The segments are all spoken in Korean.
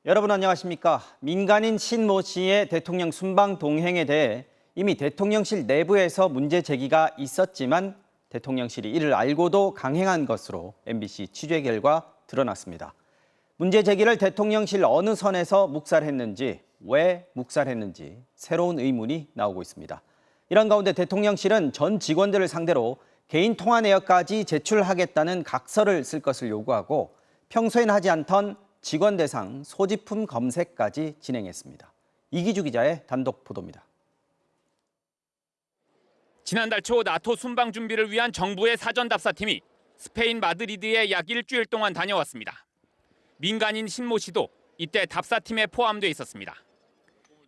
여러분 안녕하십니까? 민간인 신모 씨의 대통령 순방 동행에 대해 이미 대통령실 내부에서 문제 제기가 있었지만 대통령실이 이를 알고도 강행한 것으로 MBC 취재 결과 드러났습니다. 문제 제기를 대통령실 어느 선에서 묵살했는지, 왜 묵살했는지 새로운 의문이 나오고 있습니다. 이런 가운데 대통령실은 전 직원들을 상대로 개인 통화 내역까지 제출하겠다는 각서를 쓸 것을 요구하고 평소엔 하지 않던 직원 대상 소지품 검색까지 진행했습니다. 이기주 기자의 단독 보도입니다. 지난달 초 나토 순방 준비를 위한 정부의 사전 답사팀이 스페인 마드리드에 약 일주일 동안 다녀왔습니다. 민간인 신모 씨도 이때 답사팀에 포함돼 있었습니다.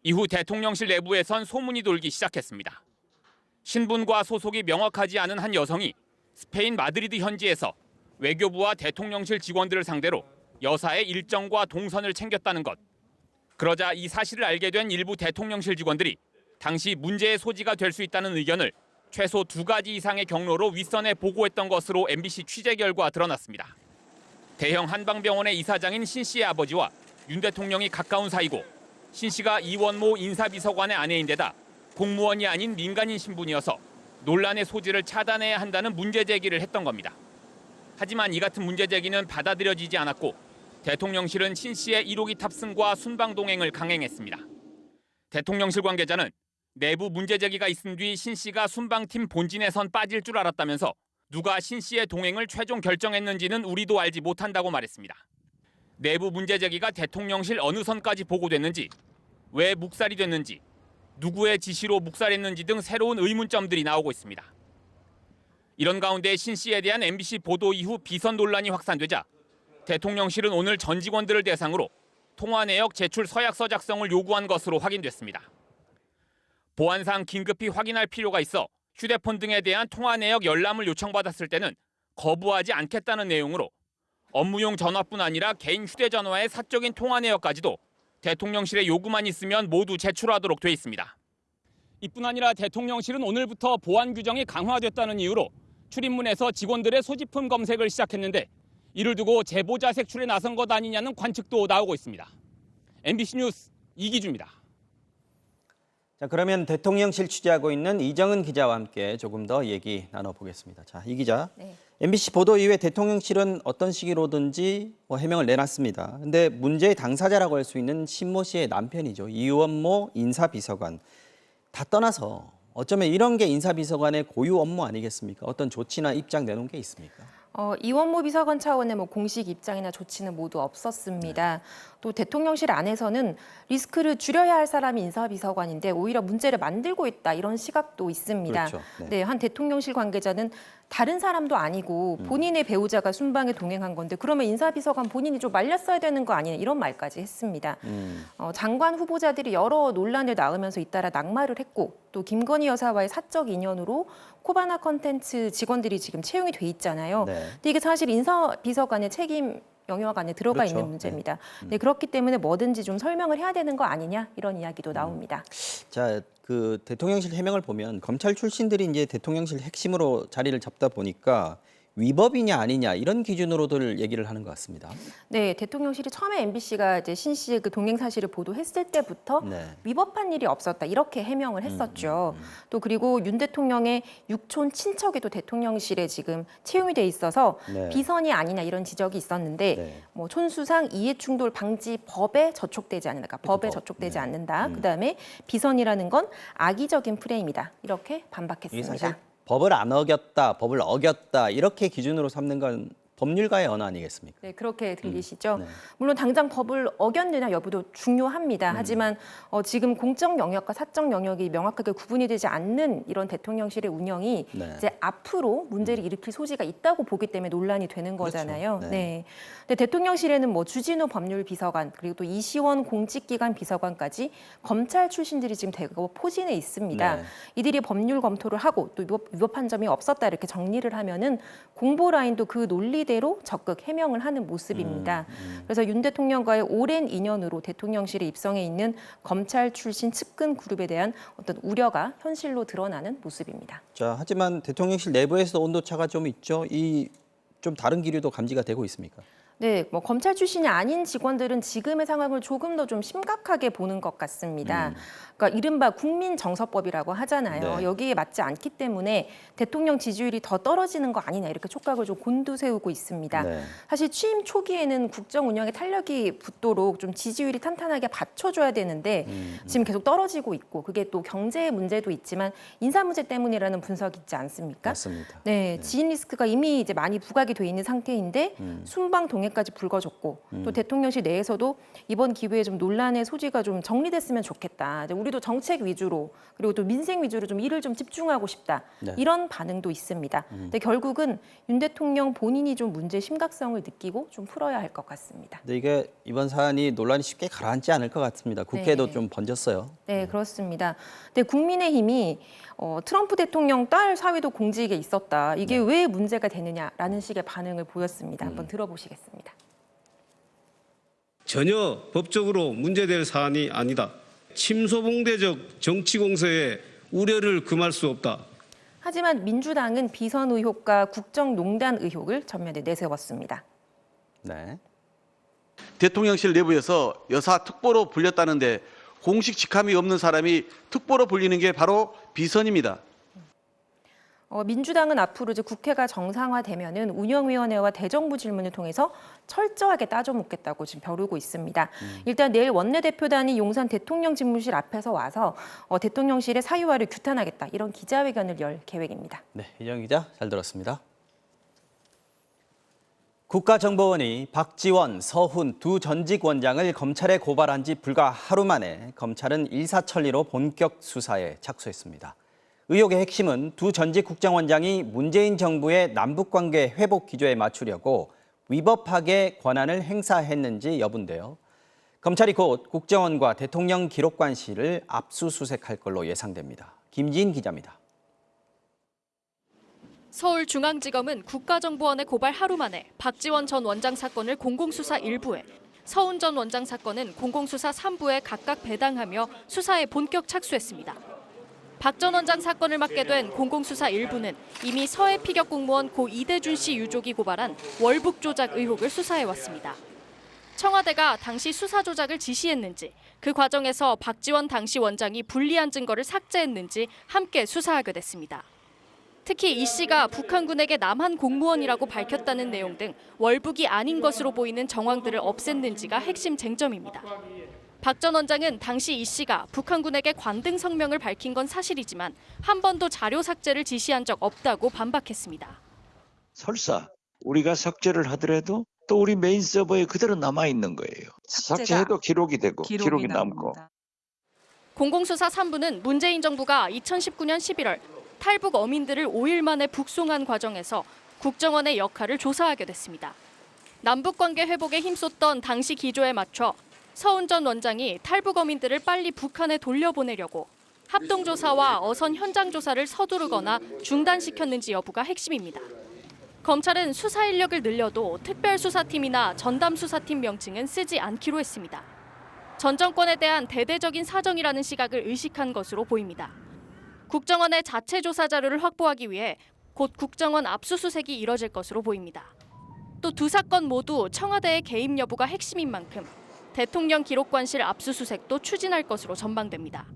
이후 대통령실 내부에선 소문이 돌기 시작했습니다. 신분과 소속이 명확하지 않은 한 여성이 스페인 마드리드 현지에서 외교부와 대통령실 직원들을 상대로 여사의 일정과 동선을 챙겼다는 것. 그러자 이 사실을 알게 된 일부 대통령실 직원들이 당시 문제의 소지가 될 수 있다는 의견을 최소 2가지 이상의 경로로 윗선에 보고했던 것으로 MBC 취재 결과 드러났습니다. 대형 한방병원의 이사장인 신 씨의 아버지와 윤 대통령이 가까운 사이고 신 씨가 이원모 인사비서관의 아내인데다 공무원이 아닌 민간인 신분이어서 논란의 소지를 차단해야 한다는 문제 제기를 했던 겁니다. 하지만 이 같은 문제 제기는 받아들여지지 않았고 대통령실은 신 씨의 1호기 탑승과 순방 동행을 강행했습니다. 대통령실 관계자는 내부 문제 제기가 있은 뒤 신 씨가 순방팀 본진에선 빠질 줄 알았다면서 누가 신 씨의 동행을 최종 결정했는지는 우리도 알지 못한다고 말했습니다. 내부 문제 제기가 대통령실 어느 선까지 보고됐는지, 왜 묵살이 됐는지, 누구의 지시로 묵살했는지 등 새로운 의문점들이 나오고 있습니다. 이런 가운데 신 씨에 대한 MBC 보도 이후 비선 논란이 확산되자 대통령실은 오늘 전 직원들을 대상으로 통화 내역 제출 서약서 작성을 요구한 것으로 확인됐습니다. 보안상 긴급히 확인할 필요가 있어 휴대폰 등에 대한 통화 내역 열람을 요청받았을 때는 거부하지 않겠다는 내용으로 업무용 전화뿐 아니라 개인 휴대전화의 사적인 통화 내역까지도 대통령실의 요구만 있으면 모두 제출하도록 돼 있습니다. 이뿐 아니라 대통령실은 오늘부터 보안 규정이 강화됐다는 이유로 출입문에서 직원들의 소지품 검색을 시작했는데 이를 두고 제보자 색출에 나선 것 아니냐는 관측도 나오고 있습니다. MBC 뉴스 이기주입니다. 자, 그러면 대통령실 취재하고 있는 이정은 기자와 함께 조금 더 얘기 나눠보겠습니다. 자, 이 기자, MBC 보도 이후에 대통령실은 어떤 시기로든지 해명을 내놨습니다. 근데 문제의 당사자라고 할 수 있는 신모 씨의 남편이죠. 이원모 인사비서관. 다 떠나서 어쩌면 이런 게 인사비서관의 고유 업무 아니겠습니까? 어떤 조치나 입장 내놓은 게 있습니까? 이원모 비서관 차원의 공식 입장이나 조치는 모두 없었습니다. 또 대통령실 안에서는 리스크를 줄여야 할 사람이 인사비서관인데 오히려 문제를 만들고 있다 이런 시각도 있습니다. 그렇죠. 네, 한 대통령실 관계자는 다른 사람도 아니고 본인의 배우자가 순방에 동행한 건데 그러면 인사비서관 본인이 좀 말렸어야 되는 거 아니냐 이런 말까지 했습니다. 장관 후보자들이 여러 논란을 낳으면서 잇따라 낙마를 했고 또 김건희 여사와의 사적 인연으로 코바나 컨텐츠 직원들이 지금 채용이 돼 있잖아요. 네. 근데 이게 사실 인사비서관의 책임 영역 안에 들어가 그렇죠. 있는 문제입니다. 네, 그렇기 때문에 뭐든지 좀 설명을 해야 되는 거 아니냐 이런 이야기도 나옵니다. 자, 그 대통령실 해명을 보면 검찰 출신들이 이제 대통령실 핵심으로 자리를 잡다 보니까 위법이냐 아니냐 이런 기준으로들 얘기를 하는 것 같습니다. 네, 대통령실이 처음에 MBC가 이제 신 씨의 그 동행 사실을 보도했을 때부터 네. 위법한 일이 없었다 이렇게 해명을 했었죠. 또 그리고 윤 대통령의 육촌 친척에도 대통령실에 지금 채용이 돼 있어서 네. 비선이 아니냐 이런 지적이 있었는데 네. 촌수상 이해충돌 방지 법에 저촉되지 않는다. 법에 저촉되지 않는다. 그다음에 비선이라는 건 악의적인 프레임이다. 이렇게 이게 반박했습니다. 사실 법을 안 어겼다, 법을 어겼다 이렇게 기준으로 삼는 건 법률가의 언어 아니겠습니까? 네, 그렇게 들리시죠. 네. 물론 당장 법을 어겼느냐 여부도 중요합니다. 하지만 지금 공적 영역과 사적 영역이 명확하게 구분이 되지 않는 이런 대통령실의 운영이 네. 이제 앞으로 문제를 일으킬 소지가 있다고 보기 때문에 논란이 되는 거잖아요. 그렇죠. 네. 근데 대통령실에는 주진우 법률비서관 그리고 또 이시원 공직기관 비서관까지 검찰 출신들이 지금 대거 포진해 있습니다. 네. 이들이 법률 검토를 하고 또 위법한 점이 없었다 이렇게 정리를 하면은 공보 라인도 그 논리대로 적극 해명을 하는 모습입니다. 그래서 윤 대통령과의 오랜 인연으로 대통령실에 입성해 있는 검찰 출신 측근 그룹에 대한 어떤 우려가 현실로 드러나는 모습입니다. 자, 하지만 대통령실 내부에서 온도차가 좀 있죠. 이 좀 다른 기류도 감지가 되고 있습니까? 네, 뭐 검찰 출신이 아닌 직원들은 지금의 상황을 조금 더 좀 심각하게 보는 것 같습니다. 그러니까 이른바 국민정서법이라고 하잖아요. 네. 여기에 맞지 않기 때문에 대통령 지지율이 더 떨어지는 거 아니냐 이렇게 촉각을 좀 곤두세우고 있습니다. 네. 사실 취임 초기에는 국정 운영에 탄력이 붙도록 좀 지지율이 탄탄하게 받쳐줘야 되는데 지금 계속 떨어지고 있고 그게 또 경제 문제도 있지만 인사 문제 때문이라는 분석이 있지 않습니까? 맞습니다. 네, 지인 리스크가 이미 이제 많이 부각이 돼 있는 상태인데 순방 동해까지 불거졌고 또 대통령실 내에서도 이번 기회에 좀 논란의 소지가 좀 정리됐으면 좋겠다. 이제 우리도 정책 위주로 그리고 또 민생 위주로 좀 일을 좀 집중하고 싶다. 네. 이런 반응도 있습니다. 근데 결국은 윤 대통령 본인이 좀 문제 심각성을 느끼고 좀 풀어야 할 것 같습니다. 근데 이게 이번 사안이 논란이 쉽게 가라앉지 않을 것 같습니다. 국회도 네. 좀 번졌어요. 네, 그렇습니다. 근데 국민의힘이 트럼프 대통령 딸 사위도 공직에 있었다. 이게 왜 문제가 되느냐라는 식의 반응을 보였습니다. 한번 들어보시겠습니다. 전혀 법적으로 문제될 사안이 아니다. 침소봉대적 정치 공세에 우려를 금할 수 없다. 하지만 민주당은 비선 의혹과 국정농단 의혹을 전면에 내세웠습니다. 네. 대통령실 내부에서 여사 특보로 불렸다는데 공식 직함이 없는 사람이 특보로 불리는 게 바로 비선입니다. 민주당은 앞으로 이제 국회가 정상화되면은 운영위원회와 대정부 질문을 통해서 철저하게 따져묻겠다고 지금 벼르고 있습니다. 일단 내일 원내대표단이 용산 대통령 집무실 앞에서 와서 대통령실의 사유화를 규탄하겠다 이런 기자회견을 열 계획입니다. 네, 이정 기자 잘 들었습니다. 국가정보원이 박지원, 서훈 두 전직 원장을 검찰에 고발한 지 불과 하루 만에 검찰은 일사천리로 본격 수사에 착수했습니다. 의혹의 핵심은 두 전직 국정원장이 문재인 정부의 남북관계 회복 기조에 맞추려고 위법하게 권한을 행사했는지 여부인데요. 검찰이 곧 국정원과 대통령 기록관실을 압수수색할 걸로 예상됩니다. 김지인 기자입니다. 서울중앙지검은 국가정보원의 고발 하루 만에 박지원 전 원장 사건을 공공수사 1부에, 서훈 전 원장 사건은 공공수사 3부에 각각 배당하며 수사에 본격 착수했습니다. 박 전 원장 사건을 맡게 된 공공수사 1부는 이미 서해 피격 공무원 고 이대준 씨 유족이 고발한 월북 조작 의혹을 수사해왔습니다. 청와대가 당시 수사 조작을 지시했는지, 그 과정에서 박지원 당시 원장이 불리한 증거를 삭제했는지 함께 수사하게 됐습니다. 특히 이 씨가 북한군에게 남한 공무원이라고 밝혔다는 내용 등 월북이 아닌 것으로 보이는 정황들을 없앴는지가 핵심 쟁점입니다. 박 전 원장은 당시 이 씨가 북한군에게 관등 성명을 밝힌 건 사실이지만 한 번도 자료 삭제를 지시한 적 없다고 반박했습니다. 설사 우리가 삭제를 하더라도 또 우리 메인 서버에 그대로 남아있는 거예요. 삭제해도 기록이 되고 기록이 남고. 공공수사 3부는 문재인 정부가 2019년 11월 탈북 어민들을 5일 만에 북송한 과정에서 국정원의 역할을 조사하게 됐습니다. 남북관계 회복에 힘썼던 당시 기조에 맞춰 서훈 전 원장이 탈북 어민들을 빨리 북한에 돌려보내려고 합동조사와 어선 현장 조사를 서두르거나 중단시켰는지 여부가 핵심입니다. 검찰은 수사 인력을 늘려도 특별수사팀이나 전담수사팀 명칭은 쓰지 않기로 했습니다. 전 정권에 대한 대대적인 사정이라는 시각을 의식한 것으로 보입니다. 국정원의 자체 조사 자료를 확보하기 위해 곧 국정원 압수수색이 이뤄질 것으로 보입니다. 또 두 사건 모두 청와대의 개입 여부가 핵심인 만큼 대통령 기록관실 압수수색도 추진할 것으로 전망됩니다.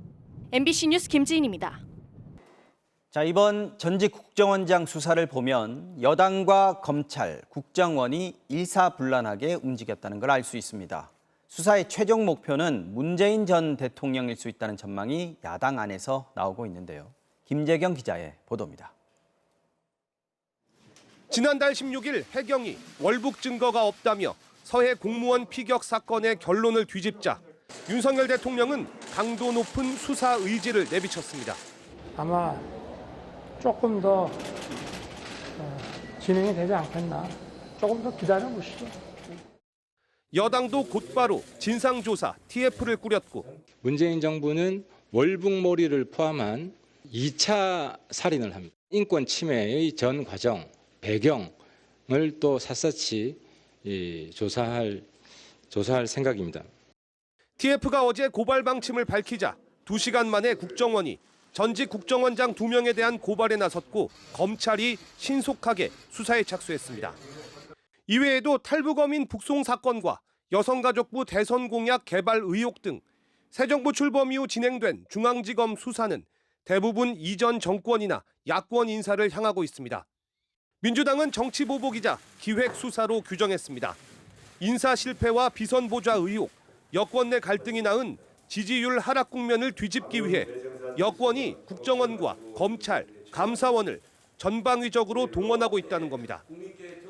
MBC 뉴스 김지인입니다. 자, 이번 전직 국정원장 수사를 보면 여당과 검찰, 국정원이 일사불란하게 움직였다는 걸 알 수 있습니다. 수사의 최종 목표는 문재인 전 대통령일 수 있다는 전망이 야당 안에서 나오고 있는데요. 김재경 기자의 보도입니다. 지난달 16일 해경이 월북 증거가 없다며 서해 공무원 피격 사건의 결론을 뒤집자 윤석열 대통령은 강도 높은 수사 의지를 내비쳤습니다. 아마 조금 더 진행이 되지 않겠나. 조금 더 기다려보시죠. 여당도 곧바로 진상조사 TF를 꾸렸고 문재인 정부는 월북몰이를 포함한 2차 살인을 합니다. 인권 침해의 전 과정, 배경을 또 샅샅이 조사할 생각입니다. TF가 어제 고발 방침을 밝히자 2시간 만에 국정원이 전직 국정원장 2명에 대한 고발에 나섰고 검찰이 신속하게 수사에 착수했습니다. 이외에도 탈북어민 북송 사건과 여성가족부 대선 공약 개발 의혹 등 새 정부 출범 이후 진행된 중앙지검 수사는 대부분 이전 정권이나 야권 인사를 향하고 있습니다. 민주당은 정치보복이자 기획수사로 규정했습니다. 인사 실패와 비선 보좌 의혹, 여권 내 갈등이 낳은 지지율 하락 국면을 뒤집기 위해 여권이 국정원과 검찰, 감사원을 전방위적으로 동원하고 있다는 겁니다.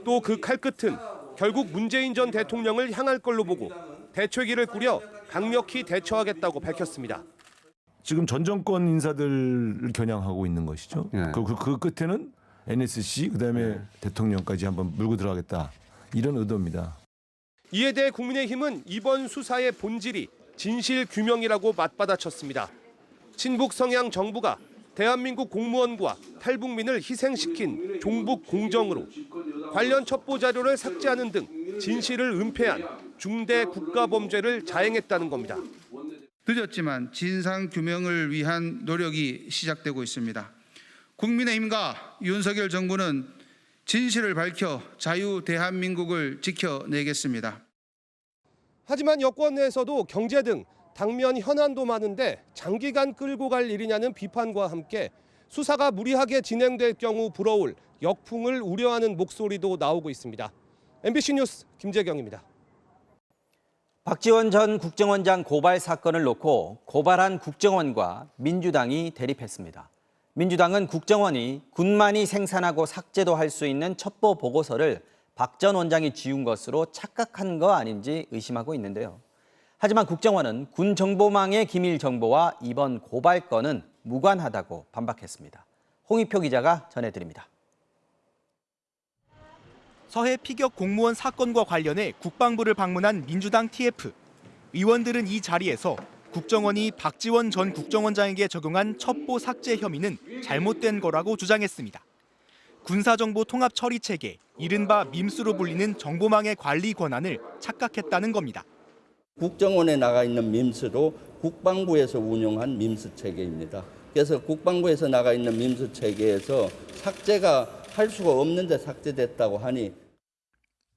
또 그 칼끝은 결국 문재인 전 대통령을 향할 걸로 보고 대책위를 꾸려 강력히 대처하겠다고 밝혔습니다. 지금 전 정권 인사들을 겨냥하고 있는 것이죠. 네. 그 끝에는 NSC 그다음에 대통령까지 한번 물고 들어가겠다 이런 의도입니다. 이에 대해 국민의힘은 이번 수사의 본질이 진실 규명이라고 맞받아쳤습니다. 친북 성향 정부가 대한민국 공무원과 탈북민을 희생시킨 종북 공정으로 관련 첩보 자료를 삭제하는 등 진실을 은폐한 중대 국가범죄를 자행했다는 겁니다. 늦었지만 진상 규명을 위한 노력이 시작되고 있습니다. 국민의힘과 윤석열 정부는 진실을 밝혀 자유 대한민국을 지켜내겠습니다. 하지만 여권 내에서도 경제 등 당면 현안도 많은데 장기간 끌고 갈 일이냐는 비판과 함께 수사가 무리하게 진행될 경우 불어올 역풍을 우려하는 목소리도 나오고 있습니다. MBC 뉴스 김재경입니다. 박지원 전 국정원장 고발 사건을 놓고 고발한 국정원과 민주당이 대립했습니다. 민주당은 국정원이 군만이 생산하고 삭제도 할 수 있는 첩보 보고서를 박 전 원장이 지운 것으로 착각한 거 아닌지 의심하고 있는데요. 하지만 국정원은 군 정보망의 기밀 정보와 이번 고발 건은 무관하다고 반박했습니다. 홍익표 기자가 전해드립니다. 서해 피격 공무원 사건과 관련해 국방부를 방문한 민주당 TF. 의원들은 이 자리에서 국정원이 박지원 전 국정원장에게 적용한 첩보 삭제 혐의는 잘못된 거라고 주장했습니다. 군사정보 통합 처리 체계, 이른바 밈스로 불리는 정보망의 관리 권한을 착각했다는 겁니다. 국정원에 나가 있는 밈스도 국방부에서 운영한 밈스 체계입니다. 그래서 국방부에서 나가 있는 밈스 체계에서 삭제가 할 수가 없는데 삭제됐다고 하니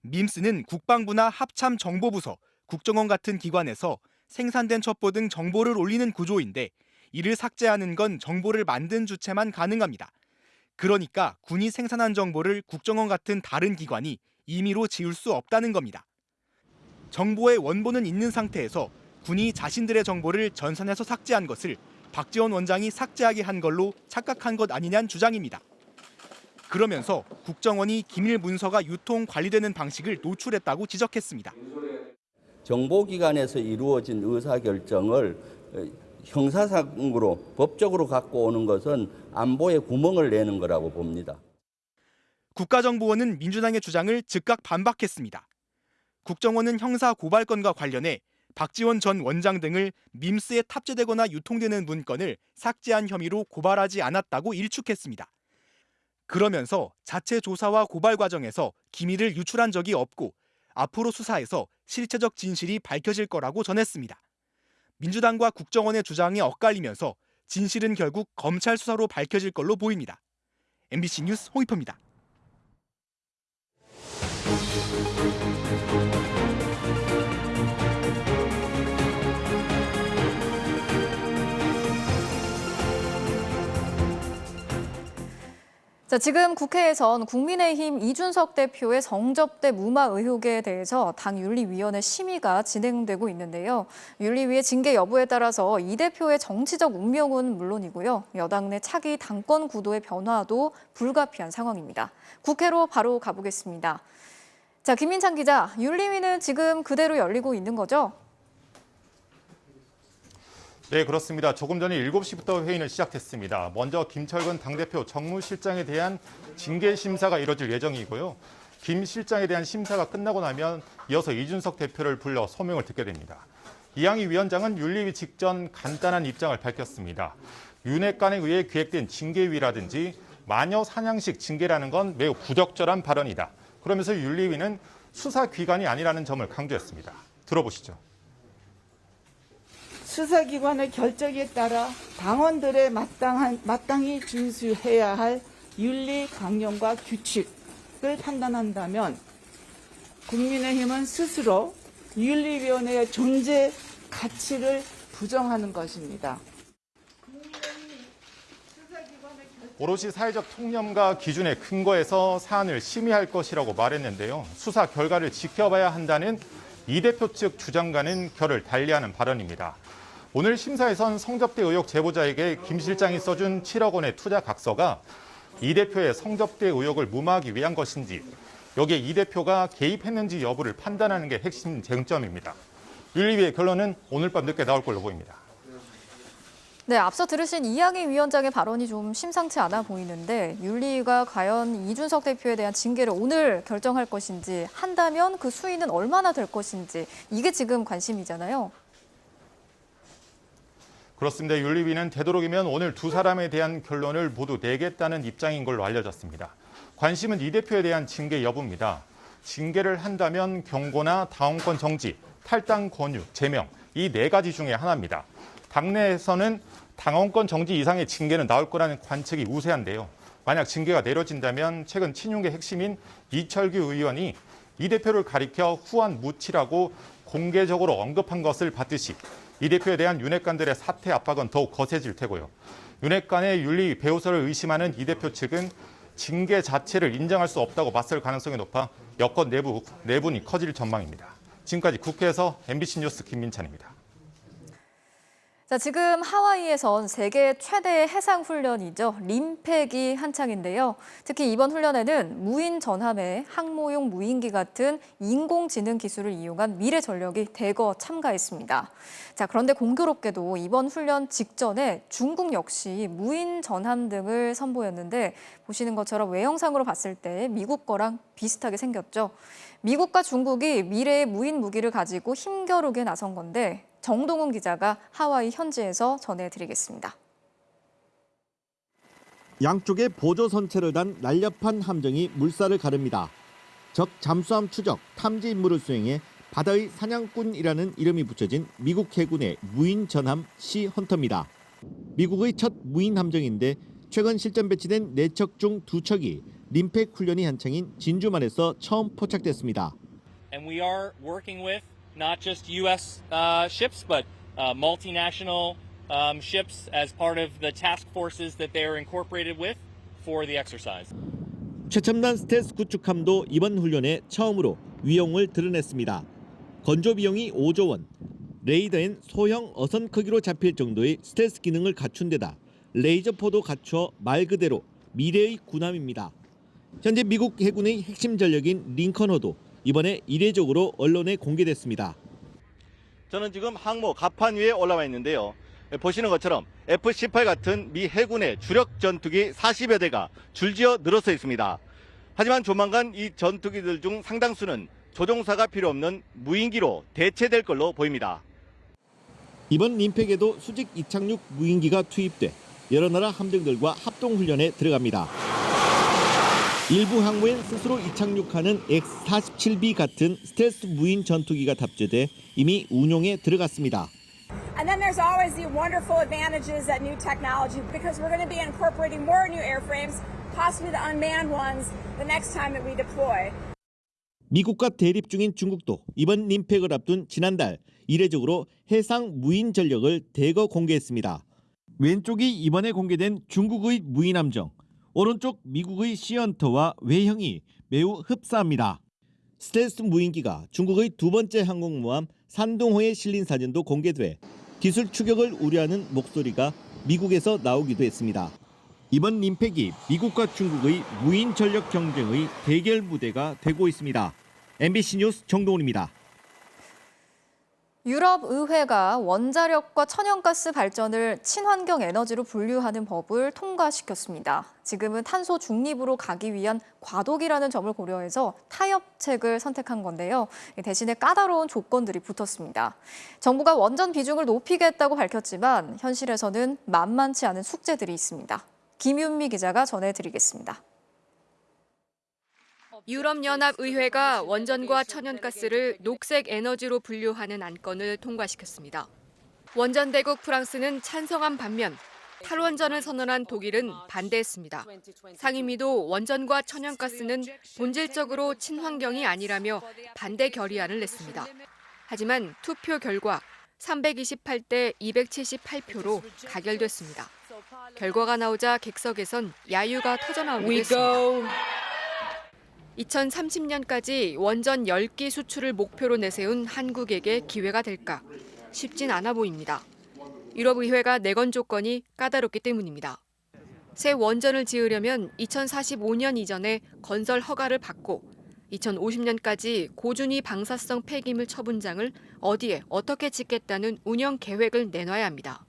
밈스는 국방부나 합참 정보부서, 국정원 같은 기관에서 생산된 첩보 등 정보를 올리는 구조인데 이를 삭제하는 건 정보를 만든 주체만 가능합니다. 그러니까 군이 생산한 정보를 국정원 같은 다른 기관이 임의로 지울 수 없다는 겁니다. 정보의 원본은 있는 상태에서 군이 자신들의 정보를 전산해서 삭제한 것을 박지원 원장이 삭제하게 한 걸로 착각한 것 아니냐는 주장입니다. 그러면서 국정원이 기밀 문서가 유통 관리되는 방식을 노출했다고 지적했습니다. 정보기관에서 이루어진 의사결정을 형사상으로 법적으로 갖고 오는 것은 안보에 구멍을 내는 거라고 봅니다. 국가정보원은 민주당의 주장을 즉각 반박했습니다. 국정원은 형사 고발건과 관련해 박지원 전 원장 등을 밈스에 탑재되거나 유통되는 문건을 삭제한 혐의로 고발하지 않았다고 일축했습니다. 그러면서 자체 조사와 고발 과정에서 기밀을 유출한 적이 없고 앞으로 수사에서 실체적 진실이 밝혀질 거라고 전했습니다. 민주당과 국정원의 주장이 엇갈리면서 진실은 결국 검찰 수사로 밝혀질 걸로 보입니다. MBC 뉴스 홍익표입니다. 자, 지금 국회에선 국민의힘 이준석 대표의 성접대 무마 의혹에 대해서 당 윤리위원회 심의가 진행되고 있는데요. 윤리위의 징계 여부에 따라서 이 대표의 정치적 운명은 물론이고요. 여당 내 차기 당권 구도의 변화도 불가피한 상황입니다. 국회로 바로 가보겠습니다. 자, 김민창 기자, 윤리위는 지금 그대로 열리고 있는 거죠? 네, 그렇습니다. 조금 전에 7시부터 회의는 시작됐습니다. 먼저 김철근 당대표 정무실장에 대한 징계 심사가 이뤄질 예정이고요. 김 실장에 대한 심사가 끝나고 나면 이어서 이준석 대표를 불러 소명을 듣게 됩니다. 이양희 위원장은 윤리위 직전 간단한 입장을 밝혔습니다. 윤핵관에 의해 기획된 징계위라든지 마녀 사냥식 징계라는 건 매우 부적절한 발언이다. 그러면서 윤리위는 수사기관이 아니라는 점을 강조했습니다. 들어보시죠. 수사기관의 결정에 따라 당원들의 마땅히 준수해야 할 윤리 강령과 규칙을 판단한다면 국민의힘은 스스로 윤리위원회의 존재 가치를 부정하는 것입니다. 오롯이 사회적 통념과 기준에 근거해서 사안을 심의할 것이라고 말했는데요. 수사 결과를 지켜봐야 한다는 이 대표 측 주장과는 결을 달리하는 발언입니다. 오늘 심사에선 성접대 의혹 제보자에게 김 실장이 써준 7억 원의 투자 각서가 이 대표의 성접대 의혹을 무마하기 위한 것인지, 여기에 이 대표가 개입했는지 여부를 판단하는 게 핵심 쟁점입니다. 윤리위의 결론은 오늘 밤 늦게 나올 걸로 보입니다. 네, 앞서 들으신 이양희 위원장의 발언이 좀 심상치 않아 보이는데 윤리위가 과연 이준석 대표에 대한 징계를 오늘 결정할 것인지, 한다면 그 수위는 얼마나 될 것인지, 이게 지금 관심이잖아요. 그렇습니다. 윤리위는 되도록이면 오늘 두 사람에 대한 결론을 모두 내겠다는 입장인 걸로 알려졌습니다. 관심은 이 대표에 대한 징계 여부입니다. 징계를 한다면 경고나 당원권 정지, 탈당 권유, 제명, 이 네 가지 중에 하나입니다. 당내에서는 당원권 정지 이상의 징계는 나올 거라는 관측이 우세한데요. 만약 징계가 내려진다면 최근 친윤계 핵심인 이철규 의원이 이 대표를 가리켜 후한 무치라고 공개적으로 언급한 것을 봤듯이 이 대표에 대한 윤핵관들의 사퇴 압박은 더욱 거세질 테고요. 윤핵관의 윤리 배우설을 의심하는 이 대표 측은 징계 자체를 인정할 수 없다고 맞설 가능성이 높아 여권 내분이 커질 전망입니다. 지금까지 국회에서 MBC 뉴스 김민찬입니다. 자, 지금 하와이에선 세계 최대의 해상 훈련이죠. 림팩이 한창인데요. 특히 이번 훈련에는 무인 전함에 항모용 무인기 같은 인공지능 기술을 이용한 미래 전력이 대거 참가했습니다. 자, 그런데 공교롭게도 이번 훈련 직전에 중국 역시 무인 전함 등을 선보였는데, 보시는 것처럼 외형상으로 봤을 때 미국 거랑 비슷하게 생겼죠. 미국과 중국이 미래의 무인 무기를 가지고 힘겨루게 나선 건데, 정동훈 기자가 하와이 현지에서 전해드리겠습니다. 양쪽에 보조 선체를 단 날렵한 함정이 물살을 가릅니다. 적 잠수함 추적, 탐지 임무를 수행해 바다의 사냥꾼이라는 이름이 붙여진 미국 해군의 무인 전함 시 헌터입니다. 미국의 첫 무인 함정인데 최근 실전 배치된 4척 중 2척이 림팩 훈련이 한창인 진주만에서 처음 포착됐습니다. And we are working with not just U.S. ships, but multinational ships as part of the task forces that they are incorporated with for the exercise. 최첨단 스텔스 구축함도 이번 훈련에 처음으로 위용을 드러냈습니다. 건조 비용이 5조 원, 레이더엔 소형 어선 크기로 잡힐 정도의 스텔스 기능을 갖춘 데다 레이저포도 갖춰 말 그대로 미래의 군함입니다. 현재 미국 해군의 핵심 전력인 링컨호도 이번에 이례적으로 언론에 공개됐습니다. 저는 지금 항모 갑판 위에 올라와 있는데요. 보시는 것처럼 F-18 같은 미 해군의 주력 전투기 40여 대가 줄지어 늘어서 있습니다. 하지만 조만간 이 전투기들 중 상당수는 조종사가 필요 없는 무인기로 대체될 걸로 보입니다. 이번 림팩에도 수직 이착륙 무인기가 투입돼 여러 나라 함정들과 합동훈련에 들어갑니다. 일부 항모엔 스스로 이착륙하는 X-47B 같은 스텔스 무인 전투기가 탑재돼 이미 운용에 들어갔습니다. And then there's always the wonderful advantages that new technology, because we're going to be incorporating more new airframes, possibly the unmanned ones, the next time that we deploy. 미국과 대립 중인 중국도 이번 림팩을 앞둔 지난달 이례적으로 해상 무인 전력을 대거 공개했습니다. 왼쪽이 이번에 공개된 중국의 무인 함정, 오른쪽 미국의 시헌터와 외형이 매우 흡사합니다. 스텔스 무인기가 중국의 두 번째 항공모함 산동호에 실린 사진도 공개돼 기술 추격을 우려하는 목소리가 미국에서 나오기도 했습니다. 이번 림팩이 미국과 중국의 무인 전력 경쟁의 대결 무대가 되고 있습니다. MBC 뉴스 정동훈입니다. 유럽의회가 원자력과 천연가스 발전을 친환경 에너지로 분류하는 법을 통과시켰습니다. 지금은 탄소 중립으로 가기 위한 과도기라는 점을 고려해서 타협책을 선택한 건데요. 대신에 까다로운 조건들이 붙었습니다. 정부가 원전 비중을 높이겠다고 밝혔지만 현실에서는 만만치 않은 숙제들이 있습니다. 김윤미 기자가 전해드리겠습니다. 유럽연합의회가 원전과 천연가스를 녹색 에너지로 분류하는 안건을 통과시켰습니다. 원전 대국 프랑스는 찬성한 반면 탈원전을 선언한 독일은 반대했습니다. 상임위도 원전과 천연가스는 본질적으로 친환경이 아니라며 반대 결의안을 냈습니다. 하지만 투표 결과 328대 278표로 가결됐습니다. 결과가 나오자 객석에선 야유가 터져나오기도 했습니다. 2030년까지 원전 10기 수출을 목표로 내세운 한국에게 기회가 될까? 쉽진 않아 보입니다. 유럽의회가 내건 조건이 까다롭기 때문입니다. 새 원전을 지으려면 2045년 이전에 건설 허가를 받고 2050년까지 고준위 방사성 폐기물 처분장을 어디에 어떻게 짓겠다는 운영 계획을 내놔야 합니다.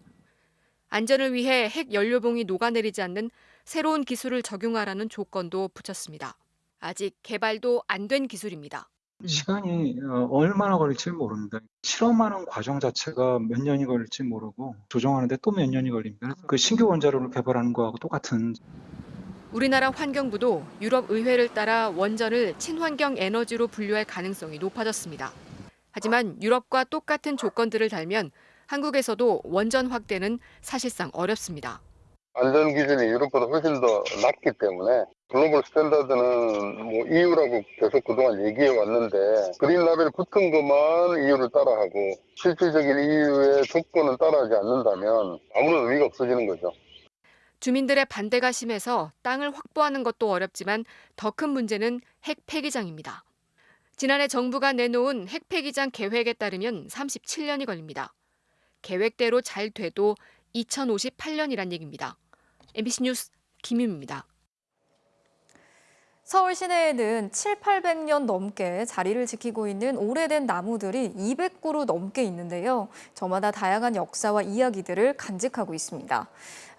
안전을 위해 핵 연료봉이 녹아내리지 않는 새로운 기술을 적용하라는 조건도 붙였습니다. 아직 개발도 안 된 기술입니다. 시간이 얼마나 걸릴지 모릅니다. 실험하는 과정 자체가 몇 년이 걸릴지 모르고 조정하는데 또 몇 년이 걸립니다. 그래서 그 신규 원자로를 개발하는 거하고 똑같은. 우리나라 환경부도 유럽 의회를 따라 원전을 친환경 에너지로 분류할 가능성이 높아졌습니다. 하지만 유럽과 똑같은 조건들을 달면 한국에서도 원전 확대는 사실상 어렵습니다. 안전 기준이 유럽보다 훨씬 더 낮기 때문에 글로벌 스탠다드는 EU라고 계속 그동안 얘기해 왔는데 그린 라벨 붙은 것만 EU를 따라하고 실질적인 EU의 조건은 따라하지 않는다면 아무런 의미가 없어지는 거죠. 주민들의 반대가 심해서 땅을 확보하는 것도 어렵지만 더 큰 문제는 핵 폐기장입니다. 지난해 정부가 내놓은 핵 폐기장 계획에 따르면 37년이 걸립니다. 계획대로 잘 돼도 2058년이란 얘기입니다. MBC 뉴스 김윤입니다. 서울 시내에는 700~800년 넘게 자리를 지키고 있는 오래된 나무들이 200그루 넘게 있는데요. 저마다 다양한 역사와 이야기들을 간직하고 있습니다.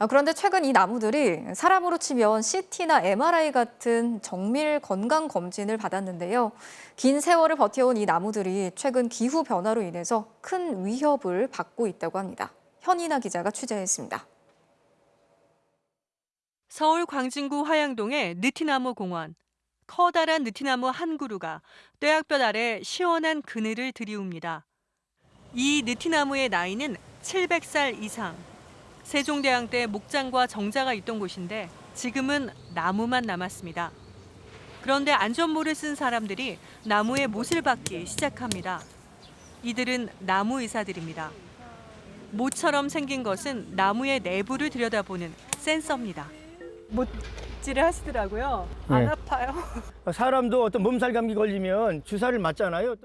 그런데 최근 이 나무들이 사람으로 치면 CT나 MRI 같은 정밀 건강 검진을 받았는데요. 긴 세월을 버텨온 이 나무들이 최근 기후 변화로 인해서 큰 위협을 받고 있다고 합니다. 현인아 기자가 취재했습니다. 서울 광진구 화양동의 느티나무 공원. 커다란 느티나무 한 그루가 뙤약볕 아래 시원한 그늘을 들이웁니다. 이 느티나무의 나이는 700살 이상. 세종대왕 때 목장과 정자가 있던 곳인데 지금은 나무만 남았습니다. 그런데 안전모를 쓴 사람들이 나무에 못을 박기 시작합니다. 이들은 나무 의사들입니다. 모처럼 생긴 것은 나무의 내부를 들여다보는 센서입니다. 못질을 하시더라고요. 안 아파요? 사람도 어떤 몸살 감기 걸리면 주사를 맞잖아요.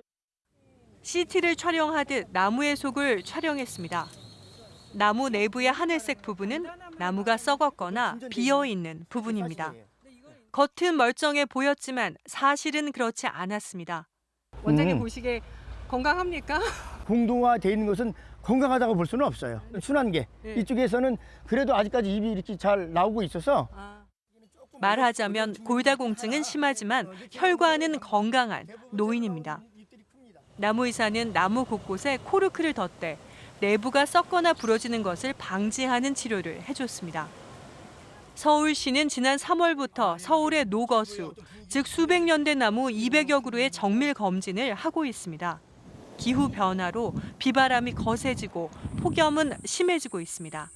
CT를 촬영하듯 나무의 속을 촬영했습니다. 나무 내부의 하늘색 부분은 나무가 썩었거나 비어있는 부분입니다. 겉은 멀쩡해 보였지만 사실은 그렇지 않았습니다. 원장님 보시기에 건강합니까? 공동화되어 있는 것은 건강하다고 볼 수는 없어요. 순환계 이쪽에서는 그래도 아직까지 입이 이렇게 잘 나오고 있어서. 말하자면 골다공증은 심하지만 혈관은 건강한 노인입니다. 나무의사는 나무 곳곳에 코르크를 덧대 내부가 썩거나 부러지는 것을 방지하는 치료를 해줬습니다. 서울시는 지난 3월부터 서울의 녹어수, 즉 수백 년 된 나무 200여 그루의 정밀 검진을 하고 있습니다. 기후 변화로 비바람이 거세지고 폭염은 심해지고 있습니다.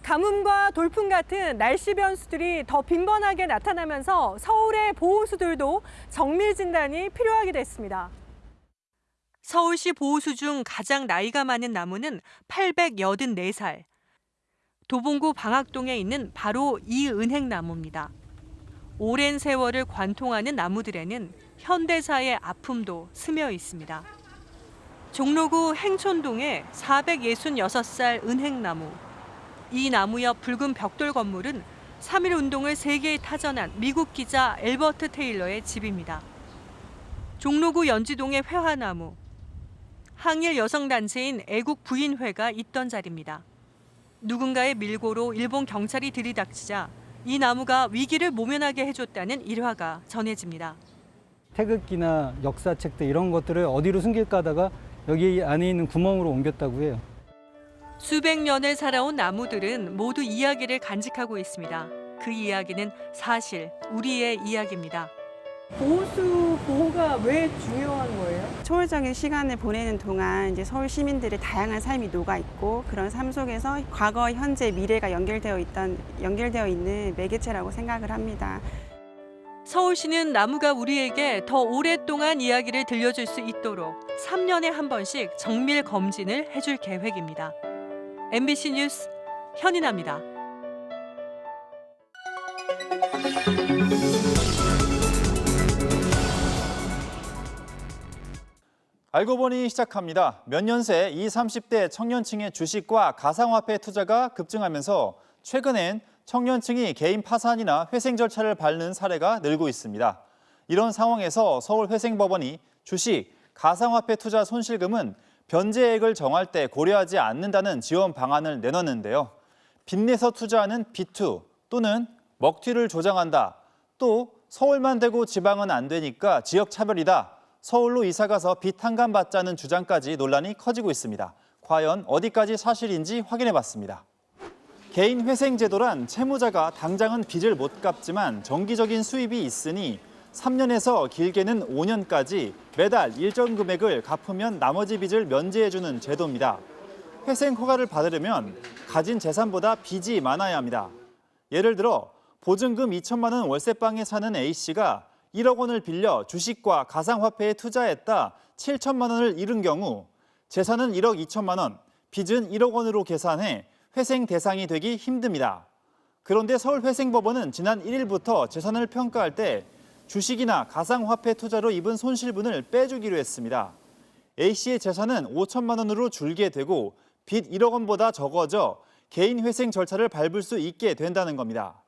가뭄과 돌풍 같은 날씨 변수들이 더 빈번하게 나타나면서 서울의 보호수들도 정밀 진단이 필요하게 됐습니다. 서울시 보호수 중 가장 나이가 많은 나무는 884살. 도봉구 방학동에 있는 바로 이 은행나무입니다. 오랜 세월을 관통하는 나무들에는 현대사의 아픔도 스며 있습니다. 종로구 행촌동의 466살 은행나무. 이 나무 옆 붉은 벽돌 건물은 3.1 운동을 세계에 타전한 미국 기자 엘버트 테일러의 집입니다. 종로구 연지동의 회화나무. 항일 여성단체인 애국부인회가 있던 자리입니다. 누군가의 밀고로 일본 경찰이 들이닥치자 이 나무가 위기를 모면하게 해줬다는 일화가 전해집니다. 태극기나 역사책들 이런 것들을 어디로 숨길까 하다가 여기 안에 있는 구멍으로 옮겼다고 해요. 수백 년을 살아온 나무들은 모두 이야기를 간직하고 있습니다. 그 이야기는 사실 우리의 이야기입니다. 보호수 보호가 왜 중요한 거예요? 초월적인 시간을 보내는 동안 이제 서울 시민들의 다양한 삶이 녹아 있고 그런 삶 속에서 과거, 현재, 미래가 연결되어 있는 매개체라고 생각을 합니다. 서울시는 나무가 우리에게 더 오랫동안 이야기를 들려줄 수 있도록 3년에 한 번씩 정밀 검진을 해줄 계획입니다. MBC 뉴스 현인아입니다. 알고 보니 시작합니다. 몇 년 새 20, 30대 청년층의 주식과 가상화폐 투자가 급증하면서 최근엔 청년층이 개인 파산이나 회생 절차를 밟는 사례가 늘고 있습니다. 이런 상황에서 서울회생법원이 주식, 가상화폐 투자 손실금은 변제액을 정할 때 고려하지 않는다는 지원 방안을 내놨는데요. 빚내서 투자하는 빚투 또는 먹튀를 조장한다. 또 서울만 되고 지방은 안 되니까 지역차별이다. 서울로 이사가서 빚 탕감 받자는 주장까지 논란이 커지고 있습니다. 과연 어디까지 사실인지 확인해봤습니다. 개인 회생 제도란 채무자가 당장은 빚을 못 갚지만 정기적인 수입이 있으니 3년에서 길게는 5년까지 매달 일정 금액을 갚으면 나머지 빚을 면제해주는 제도입니다. 회생 허가를 받으려면 가진 재산보다 빚이 많아야 합니다. 예를 들어 보증금 2천만 원 월세방에 사는 A씨가 1억 원을 빌려 주식과 가상화폐에 투자했다 7천만 원을 잃은 경우 재산은 1억 2천만 원, 빚은 1억 원으로 계산해 회생 대상이 되기 힘듭니다. 그런데 서울회생법원은 지난 1일부터 재산을 평가할 때 주식이나 가상화폐 투자로 입은 손실분을 빼주기로 했습니다. A씨의 재산은 5천만 원으로 줄게 되고 빚 1억 원보다 적어져 개인 회생 절차를 밟을 수 있게 된다는 겁니다.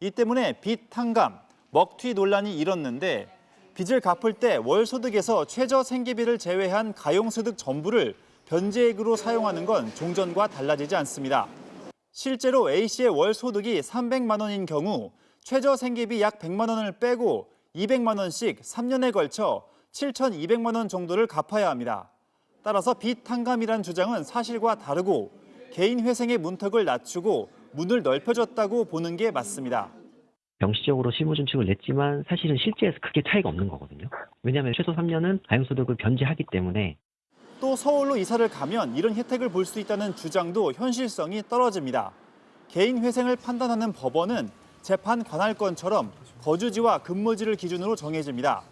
이 때문에 빚 탕감, 먹튀 논란이 일었는데 빚을 갚을 때 월 소득에서 최저 생계비를 제외한 가용소득 전부를 변제액으로 사용하는 건 종전과 달라지지 않습니다. 실제로 A씨의 월 소득이 300만 원인 경우 최저 생계비 약 100만 원을 빼고 200만 원씩 3년에 걸쳐 7,200만 원 정도를 갚아야 합니다. 따라서 빚 탕감이란 주장은 사실과 다르고 개인 회생의 문턱을 낮추고 문을 넓혀줬다고 보는 게 맞습니다. 명시적으로 실무준칙을 냈지만 사실은 실제에서 크게 차이가 없는 거거든요. 왜냐하면 최소 3년은 가용소득을 변제하기 때문에. 또 서울로 이사를 가면 이런 혜택을 볼 수 있다는 주장도 현실성이 떨어집니다. 개인 회생을 판단하는 법원은 재판 관할권처럼 거주지와 근무지를 기준으로 정해집니다.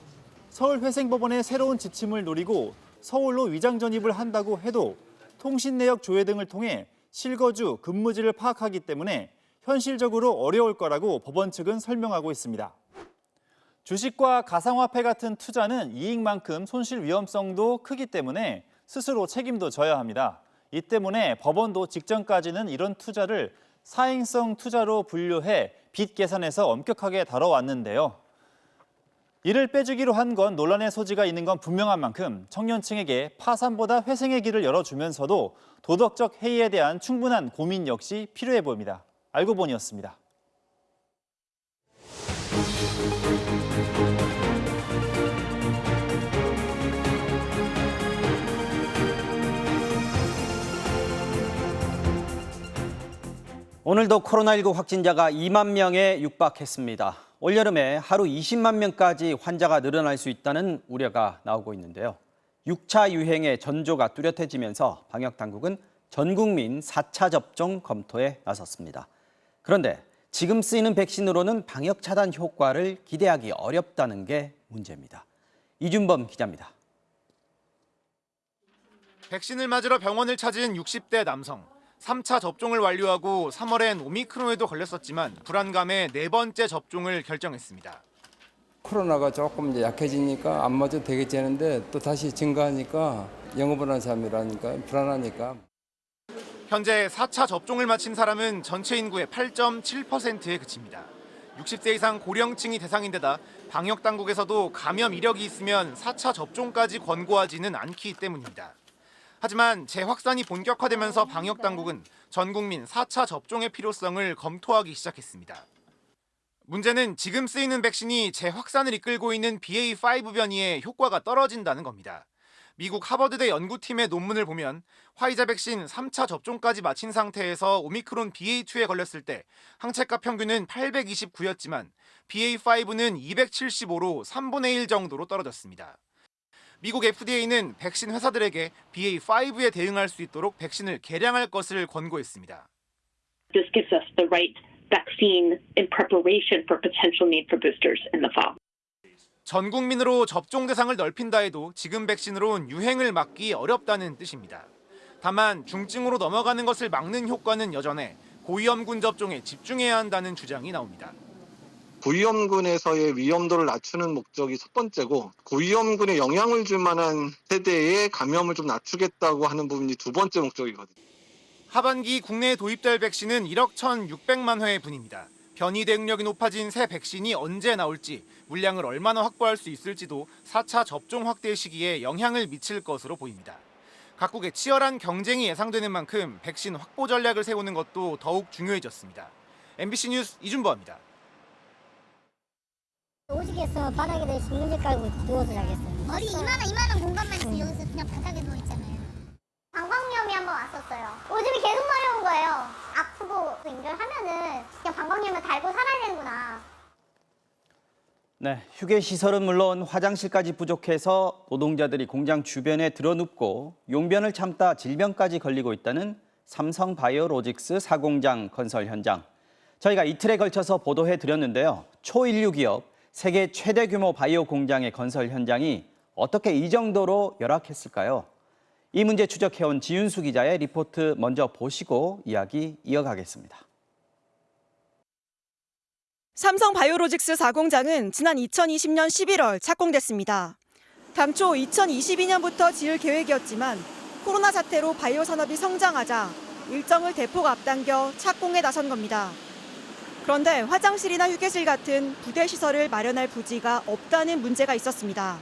서울회생법원의 새로운 지침을 노리고 서울로 위장 전입을 한다고 해도 통신 내역 조회 등을 통해 실거주, 근무지를 파악하기 때문에 현실적으로 어려울 거라고 법원 측은 설명하고 있습니다. 주식과 가상화폐 같은 투자는 이익만큼 손실 위험성도 크기 때문에 스스로 책임도 져야 합니다. 이 때문에 법원도 직전까지는 이런 투자를 사행성 투자로 분류해 빚 계산에서 엄격하게 다뤄왔는데요. 이를 빼주기로 한 건 논란의 소지가 있는 건 분명한 만큼 청년층에게 파산보다 회생의 길을 열어주면서도 도덕적 해이에 대한 충분한 고민 역시 필요해 보입니다. 알고 보니였습니다. 오늘도 코로나19 확진자가 2만 명에 육박했습니다. 올여름에 하루 20만 명까지 환자가 늘어날 수 있다는 우려가 나오고 있는데요. 6차 유행의 전조가 뚜렷해지면서 방역당국은 전 국민 4차 접종 검토에 나섰습니다. 그런데 지금 쓰이는 백신으로는 방역 차단 효과를 기대하기 어렵다는 게 문제입니다. 이준범 기자입니다. 백신을 맞으러 병원을 찾은 60대 남성. 3차 접종을 완료하고 3월엔 오미크론에도 걸렸었지만 불안감에 4번째 접종을 결정했습니다. 코로나가 조금 이제 약해지니까 안 맞아도 되겠지 하는데 또 다시 증가하니까 영업을 하는 사람이라니까 불안하니까. 현재 4차 접종을 마친 사람은 전체 인구의 8.7%에 그칩니다. 60세 이상 고령층이 대상인데다 방역당국에서도 감염 이력이 있으면 4차 접종까지 권고하지는 않기 때문입니다. 하지만 재확산이 본격화되면서 방역당국은 전 국민 4차 접종의 필요성을 검토하기 시작했습니다. 문제는 지금 쓰이는 백신이 재확산을 이끌고 있는 BA.5 변이에 효과가 떨어진다는 겁니다. 미국 하버드대 연구팀의 논문을 보면 화이자 백신 3차 접종까지 마친 상태에서 오미크론 BA2에 걸렸을 때 항체가 평균은 829였지만 BA5는 275로 3분의 1 정도로 떨어졌습니다. 미국 FDA는 백신 회사들에게 BA5에 대응할 수 있도록 백신을 개량할 것을 권고했습니다. This gives us the right vaccine in preparation for potential need for boosters in the fall. 전 국민으로 접종 대상을 넓힌다 해도 지금 백신으론 유행을 막기 어렵다는 뜻입니다. 다만 중증으로 넘어가는 것을 막는 효과는 여전해 고위험군 접종에 집중해야 한다는 주장이 나옵니다. 고위험군에서의 위험도를 낮추는 목적이 첫 번째고 고위험군에 영향을 줄 만한 세대의 감염을 좀 낮추겠다고 하는 부분이 두 번째 목적이거든요. 하반기 국내에 도입될 백신은 1억 1,600만 회 분입니다. 변이 대응력이 높아진 새 백신이 언제 나올지, 물량을 얼마나 확보할 수 있을지도 4차 접종 확대 시기에 영향을 미칠 것으로 보입니다. 각국의 치열한 경쟁이 예상되는 만큼 백신 확보 전략을 세우는 것도 더욱 중요해졌습니다. MBC 뉴스 이준보입니다. 오직에서 바닥에 신문지 깔고 누워서 자겠어요. 머리 이만한 공간만 있으면 여기서 그냥 바닥에 누워 있잖아요. 방광염이 한번 왔었어요. 오줌이 계속 마려운 거예요. 아프고 인결하면은 그냥 방광염을 달고 살아야 되는구나. 네, 휴게시설은 물론 화장실까지 부족해서 노동자들이 공장 주변에 드러눕고 용변을 참다 질병까지 걸리고 있다는 삼성바이오로직스 사공장 건설 현장. 저희가 이틀에 걸쳐서 보도해드렸는데요. 초인류 기업, 세계 최대 규모 바이오 공장의 건설 현장이 어떻게 이 정도로 열악했을까요? 이 문제 추적해온 지윤수 기자의 리포트 먼저 보시고 이야기 이어가겠습니다. 삼성바이오로직스 4공장은 지난 2020년 11월 착공됐습니다. 당초 2022년부터 지을 계획이었지만 코로나 사태로 바이오 산업이 성장하자 일정을 대폭 앞당겨 착공에 나선 겁니다. 그런데 화장실이나 휴게실 같은 부대 시설을 마련할 부지가 없다는 문제가 있었습니다.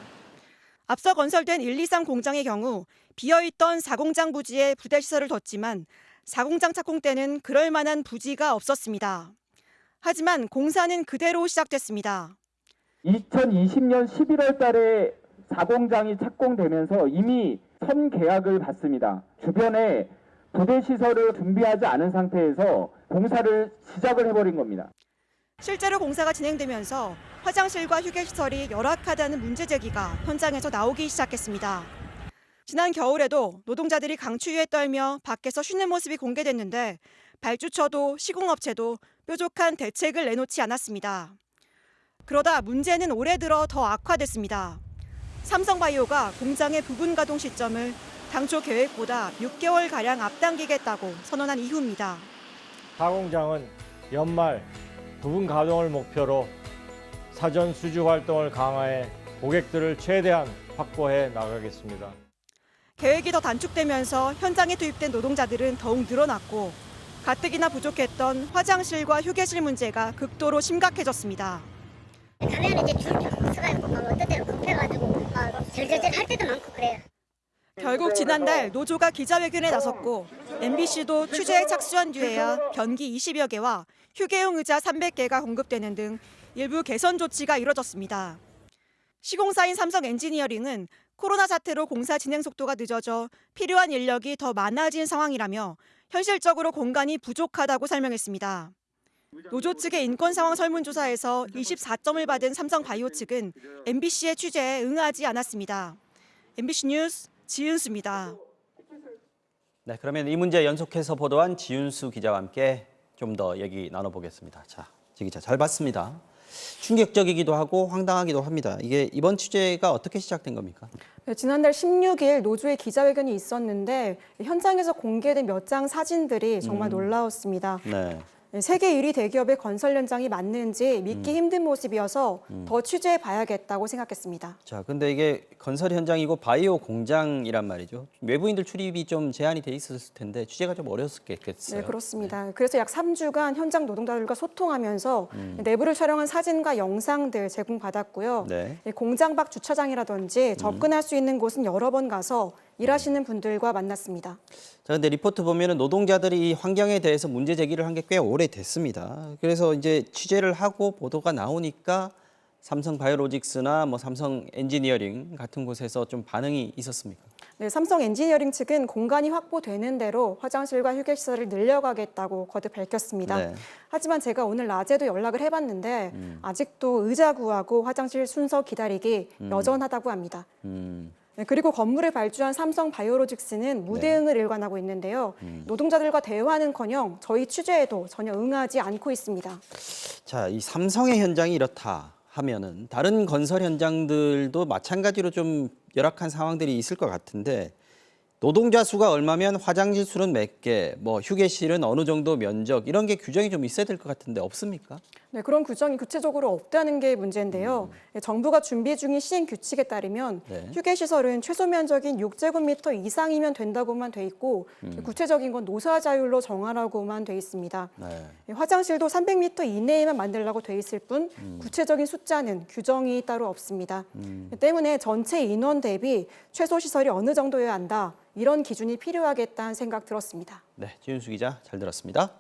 앞서 건설된 1, 2, 3 공장의 경우 비어있던 4공장 부지에 부대 시설을 뒀지만 4공장 착공 때는 그럴 만한 부지가 없었습니다. 하지만 공사는 그대로 시작됐습니다. 2020년 11월 달에 4공장이 착공되면서 이미 선계약을 받습니다. 주변에 부대 시설을 준비하지 않은 상태에서 공사를 시작을 해버린 겁니다. 실제로 공사가 진행되면서 화장실과 휴게시설이 열악하다는 문제 제기가 현장에서 나오기 시작했습니다. 지난 겨울에도 노동자들이 강추위에 떨며 밖에서 쉬는 모습이 공개됐는데 발주처도 시공업체도 뾰족한 대책을 내놓지 않았습니다. 그러다 문제는 올해 들어 더 악화됐습니다. 삼성바이오가 공장의 부분 가동 시점을 당초 계획보다 6개월가량 앞당기겠다고 선언한 이후입니다. 4공장은 연말 부분 가동을 목표로 사전 수주 활동을 강화해 고객들을 최대한 확보해 나가겠습니다. 계획이 더 단축되면서 현장에 투입된 노동자들은 더욱 늘어났고 가뜩이나 부족했던 화장실과 휴게실 문제가 극도로 심각해졌습니다. 가면 이제 줄 서가 있고 어떤 때는 급해가지고 절절절 할 때도 많고 그래요. 결국 지난달 노조가 기자회견에 나섰고 MBC도 취재에 착수한 뒤에야 변기 20여 개와 휴게용 의자 300개가 공급되는 등 일부 개선 조치가 이뤄졌습니다. 시공사인 삼성 엔지니어링은 코로나 사태로 공사 진행 속도가 늦어져 필요한 인력이 더 많아진 상황이라며 현실적으로 공간이 부족하다고 설명했습니다. 노조 측의 인권 상황 설문조사에서 24점을 받은 삼성바이오 측은 MBC의 취재에 응하지 않았습니다. MBC 뉴스 지윤수입니다. 네, 그러면 이 문제 연속해서 보도한 지윤수 기자와 함께 좀 더 얘기 나눠보겠습니다. 자, 지 기자 잘 봤습니다. 충격적이기도 하고 황당하기도 합니다. 이게 이번 취재가 어떻게 시작된 겁니까? 네, 지난달 16일 노조의 기자회견이 있었는데 현장에서 공개된 몇 장 사진들이 정말 놀라웠습니다. 네. 세계 1위 대기업의 건설 현장이 맞는지 믿기 힘든 모습이어서 더 취재해 봐야겠다고 생각했습니다. 자, 근데 이게 건설 현장이고 바이오 공장이란 말이죠. 외부인들 출입이 좀 제한이 돼 있었을 텐데 취재가 좀 어려웠겠어요. 네, 그렇습니다. 그래서 약 3주간 현장 노동자들과 소통하면서 내부를 촬영한 사진과 영상들 제공받았고요. 네. 공장 밖 주차장이라든지 접근할 수 있는 곳은 여러 번 가서 일하시는 분들과 만났습니다. 자, 근데 리포트 보면은 노동자들이 이 환경에 대해서 문제 제기를 한 게 꽤 오래됐습니다. 그래서 이제 취재를 하고 보도가 나오니까 삼성 바이오로직스나 삼성 엔지니어링 같은 곳에서 좀 반응이 있었습니까? 네, 삼성 엔지니어링 측은 공간이 확보되는 대로 화장실과 휴게시설을 늘려가겠다고 거듭 밝혔습니다. 네. 하지만 제가 오늘 낮에도 연락을 해봤는데 아직도 의자 구하고 화장실 순서 기다리기 여전하다고 합니다. 네, 그리고 건물을 발주한 삼성 바이오로직스는 무대응을 일관하고 있는데요. 노동자들과 대화는커녕 저희 취재에도 전혀 응하지 않고 있습니다. 자, 이 삼성의 현장이 이렇다 하면은 다른 건설 현장들도 마찬가지로 좀 열악한 상황들이 있을 것 같은데 노동자 수가 얼마면 화장실 수는 몇 개, 휴게실은 어느 정도 면적 이런 게 규정이 좀 있어야 될 것 같은데 없습니까? 네, 그런 규정이 구체적으로 없다는 게 문제인데요. 정부가 준비 중인 시행 규칙에 따르면 휴게시설은 최소 면적인 6제곱미터 이상이면 된다고만 돼 있고 구체적인 건 노사 자율로 정하라고만 돼 있습니다. 화장실도 300m 이내에만 만들라고 돼 있을 뿐 구체적인 숫자는 규정이 따로 없습니다. 때문에 전체 인원 대비 최소 시설이 어느 정도여야 한다. 이런 기준이 필요하겠다는 생각 들었습니다. 네, 지윤수 기자 잘 들었습니다.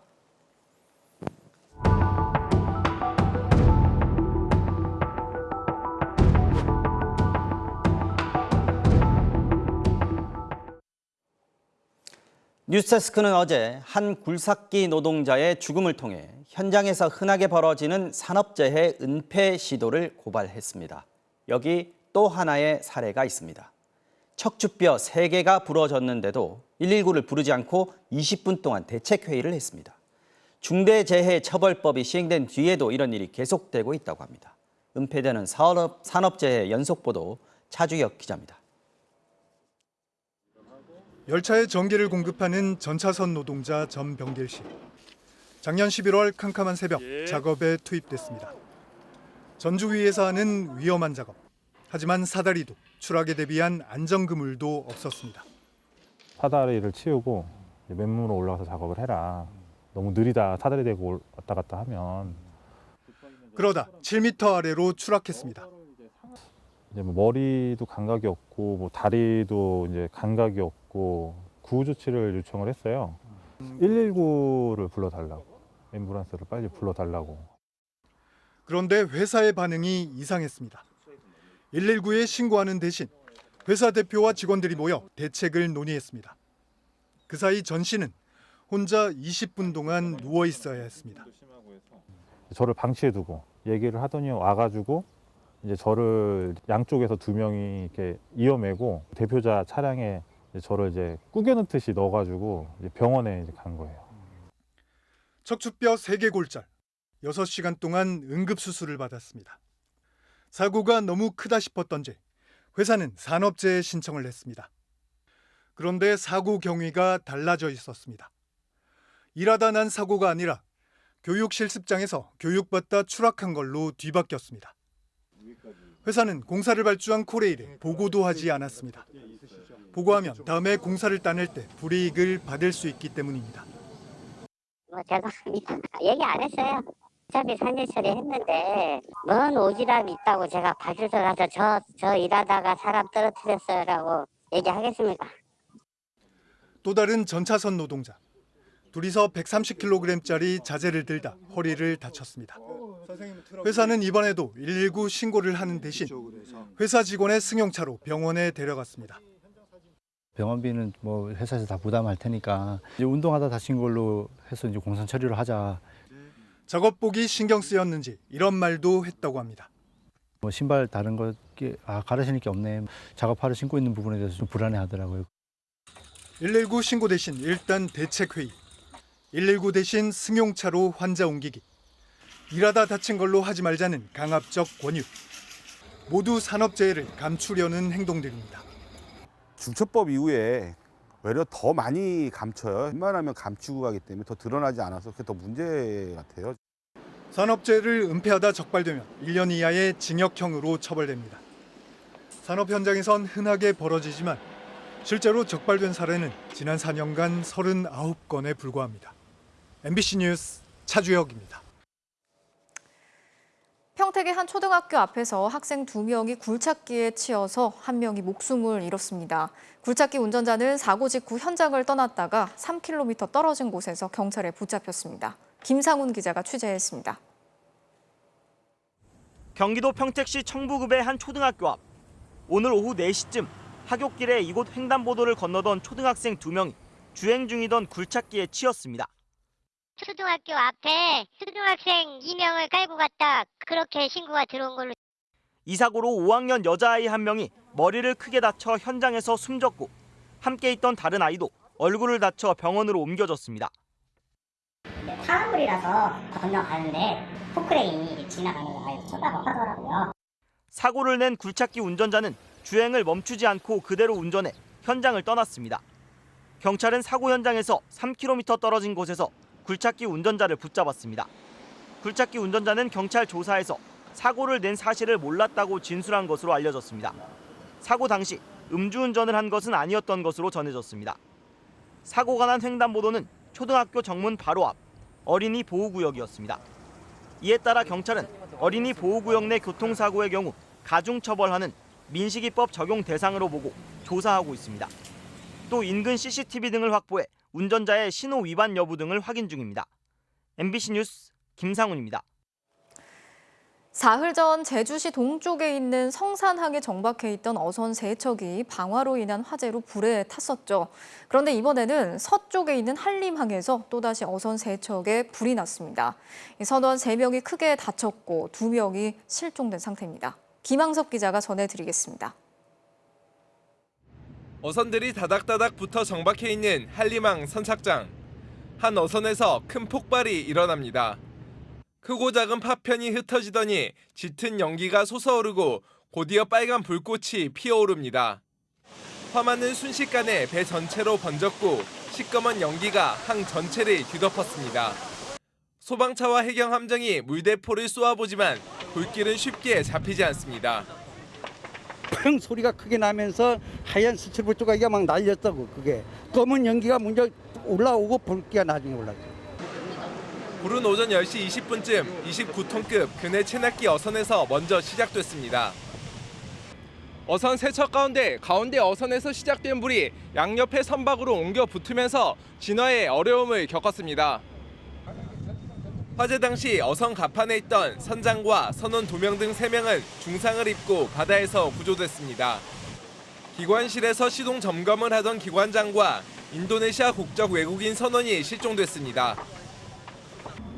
뉴스데스크는 어제 한 굴삭기 노동자의 죽음을 통해 현장에서 흔하게 벌어지는 산업재해 은폐 시도를 고발했습니다. 여기 또 하나의 사례가 있습니다. 척추뼈 3개가 부러졌는데도 119를 부르지 않고 20분 동안 대책회의를 했습니다. 중대재해처벌법이 시행된 뒤에도 이런 일이 계속되고 있다고 합니다. 은폐되는 산업재해 연속보도 차주혁 기자입니다. 열차에 전기를 공급하는 전차선 노동자 전병길 씨. 작년 11월 캄캄한 새벽 작업에 투입됐습니다. 전주 위에서 하는 위험한 작업. 하지만 사다리도 추락에 대비한 안전그물도 없었습니다. 사다리를 치우고 맨몸으로 올라가서 작업을 해라. 너무 느리다. 사다리 대고 왔다 갔다 하면. 그러다 7m 아래로 추락했습니다. 이제 머리도 감각이 없고 다리도 이제 감각이 없고 구호 조치를 요청을 했어요. 119를 불러달라고. 앰뷸런스를 빨리 불러달라고. 그런데 회사의 반응이 이상했습니다. 119에 신고하는 대신 회사 대표와 직원들이 모여 대책을 논의했습니다. 그 사이 전 씨는 혼자 20분 동안 누워 있어야 했습니다. 저를 방치해두고 얘기를 하더니 와가지고 이제 저를 양쪽에서 2명이 이렇게 이어매고 대표자 차량에 저를 이제 꾸겨넣듯이 넣어가지고 이제 병원에 이제 간 거예요. 척추뼈 3개 골절, 6시간 동안 응급수술을 받았습니다. 사고가 너무 크다 싶었던지 회사는 산업재해 신청을 냈습니다. 그런데 사고 경위가 달라져 있었습니다. 일하다 난 사고가 아니라 교육 실습장에서 교육받다 추락한 걸로 뒤바뀌었습니다. 회사는 공사를 발주한 코레일에 보고도 하지 않았습니다. 보고하면 다음에 공사를 따낼 때 불이익을 받을 수 있기 때문입니다. 제가 얘기 안 했어요. 어차피 산재 처리했는데 뭔 오지랖이 있다고 제가 발주소 가서 저 일하다가 사람 떨어뜨렸어요라고 얘기하겠습니까? 또 다른 전차선 노동자. 둘이서 130kg짜리 자재를 들다 허리를 다쳤습니다. 회사는 이번에도 119 신고를 하는 대신 회사 직원의 승용차로 병원에 데려갔습니다. 병원비는 회사에서 다 부담할 테니까 이제 운동하다 다친 걸로 해서 이제 공산 처리를 하자. 작업복이 신경 쓰였는지 이런 말도 했다고 합니다. 신발 다른 거 갈아 신을 게 없네. 작업화를 신고 있는 부분에 대해서 좀 불안해하더라고요. 119 신고 대신 일단 대책회의. 119 대신 승용차로 환자 옮기기. 일하다 다친 걸로 하지 말자는 강압적 권유. 모두 산업재해를 감추려는 행동들입니다. 중처법 이후에 오히려 더 많이 감춰요. 웬만하면 감추고 가기 때문에 더 드러나지 않아서 그게 더 문제 같아요. 산업재해를 은폐하다 적발되면 1년 이하의 징역형으로 처벌됩니다. 산업 현장에선 흔하게 벌어지지만 실제로 적발된 사례는 지난 4년간 39건에 불과합니다. MBC 뉴스 차주혁입니다. 평택의 한 초등학교 앞에서 학생 2명이 굴착기에 치여서 1명이 목숨을 잃었습니다. 굴착기 운전자는 사고 직후 현장을 떠났다가 3km 떨어진 곳에서 경찰에 붙잡혔습니다. 김상훈 기자가 취재했습니다. 경기도 평택시 청부급의 한 초등학교 앞. 오늘 오후 4시쯤 하굣길에 이곳 횡단보도를 건너던 초등학생 2명이 주행 중이던 굴착기에 치였습니다. 초등학교 앞에 초등학생 2명을 깔고 갔다 그렇게 신고가 들어온 걸로. 이 사고로 5학년 여자아이 1명이 머리를 크게 다쳐 현장에서 숨졌고 함께 있던 다른 아이도 얼굴을 다쳐 병원으로 옮겨졌습니다. 사람물이라서 건너가는데 포크레인이 지나가는 걸 아예 쳐다봐 하더라고요. 사고를 낸 굴착기 운전자는 주행을 멈추지 않고 그대로 운전해 현장을 떠났습니다. 경찰은 사고 현장에서 3km 떨어진 곳에서 굴착기 운전자를 붙잡았습니다. 굴착기 운전자는 경찰 조사에서 사고를 낸 사실을 몰랐다고 진술한 것으로 알려졌습니다. 사고 당시 음주운전을 한 것은 아니었던 것으로 전해졌습니다. 사고가 난 횡단보도는 초등학교 정문 바로 앞 어린이 보호구역이었습니다. 이에 따라 경찰은 어린이 보호구역 내 교통사고의 경우 가중처벌하는 민식이법 적용 대상으로 보고 조사하고 있습니다. 또 인근 CCTV 등을 확보해 운전자의 신호 위반 여부 등을 확인 중입니다. MBC 뉴스 김상훈입니다. 사흘 전 제주시 동쪽에 있는 성산항에 정박해 있던 어선 3척이 방화로 인한 화재로 불에 탔었죠. 그런데 이번에는 서쪽에 있는 한림항에서 또다시 어선 3척에 불이 났습니다. 선원 3명이 크게 다쳤고 2명이 실종된 상태입니다. 김항섭 기자가 전해드리겠습니다. 어선들이 다닥다닥 붙어 정박해 있는 한림항 선착장. 한 어선에서 큰 폭발이 일어납니다. 크고 작은 파편이 흩어지더니 짙은 연기가 솟아오르고 곧이어 빨간 불꽃이 피어오릅니다. 화마는 순식간에 배 전체로 번졌고 시꺼먼 연기가 항 전체를 뒤덮었습니다. 소방차와 해경함정이 물대포를 쏘아보지만 불길은 쉽게 잡히지 않습니다. 펑 소리가 크게 나면서 하얀 수출불 조각이 막 날렸다고. 그게 검은 연기가 먼저 올라오고 불기가 나중에 올라왔죠. 불은 오전 10시 20분쯤 29톤급 근해 체납기 어선에서 먼저 시작됐습니다. 어선 3척 가운데 어선에서 시작된 불이 양옆의 선박으로 옮겨 붙으면서 진화에 어려움을 겪었습니다. 화재 당시 어선 갑판에 있던 선장과 선원 2명 등 3명은 중상을 입고 바다에서 구조됐습니다. 기관실에서 시동 점검을 하던 기관장과 인도네시아 국적 외국인 선원이 실종됐습니다.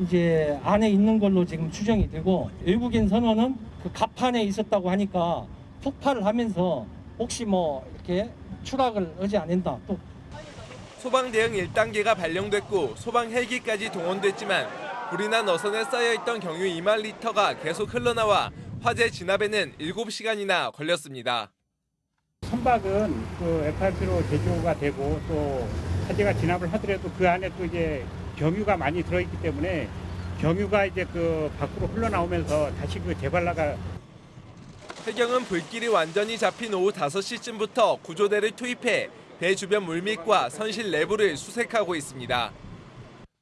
이제 안에 있는 걸로 지금 추정이 되고 외국인 선원은 그 갑판에 있었다고 하니까 폭발을 하면서 혹시 뭐 이렇게 추락을 하지 않는다. 또 소방 대응 1단계가 발령됐고 소방 헬기까지 동원됐지만 불이 난 어선에 쌓여있던 경유 2만 리터가 계속 흘러나와 화재 진압에는 7시간이나 걸렸습니다. 선박은 그 FRP로 제조가 되고 또 화재가 진압을 하더라도 그 안에 또 이제 경유가 많이 들어있기 때문에 경유가 이제 그 밖으로 흘러나오면서 다시 그 재발라가. 해경은 불길이 완전히 잡힌 오후 5시쯤부터 구조대를 투입해 배 주변 물밑과 선실 내부를 수색하고 있습니다.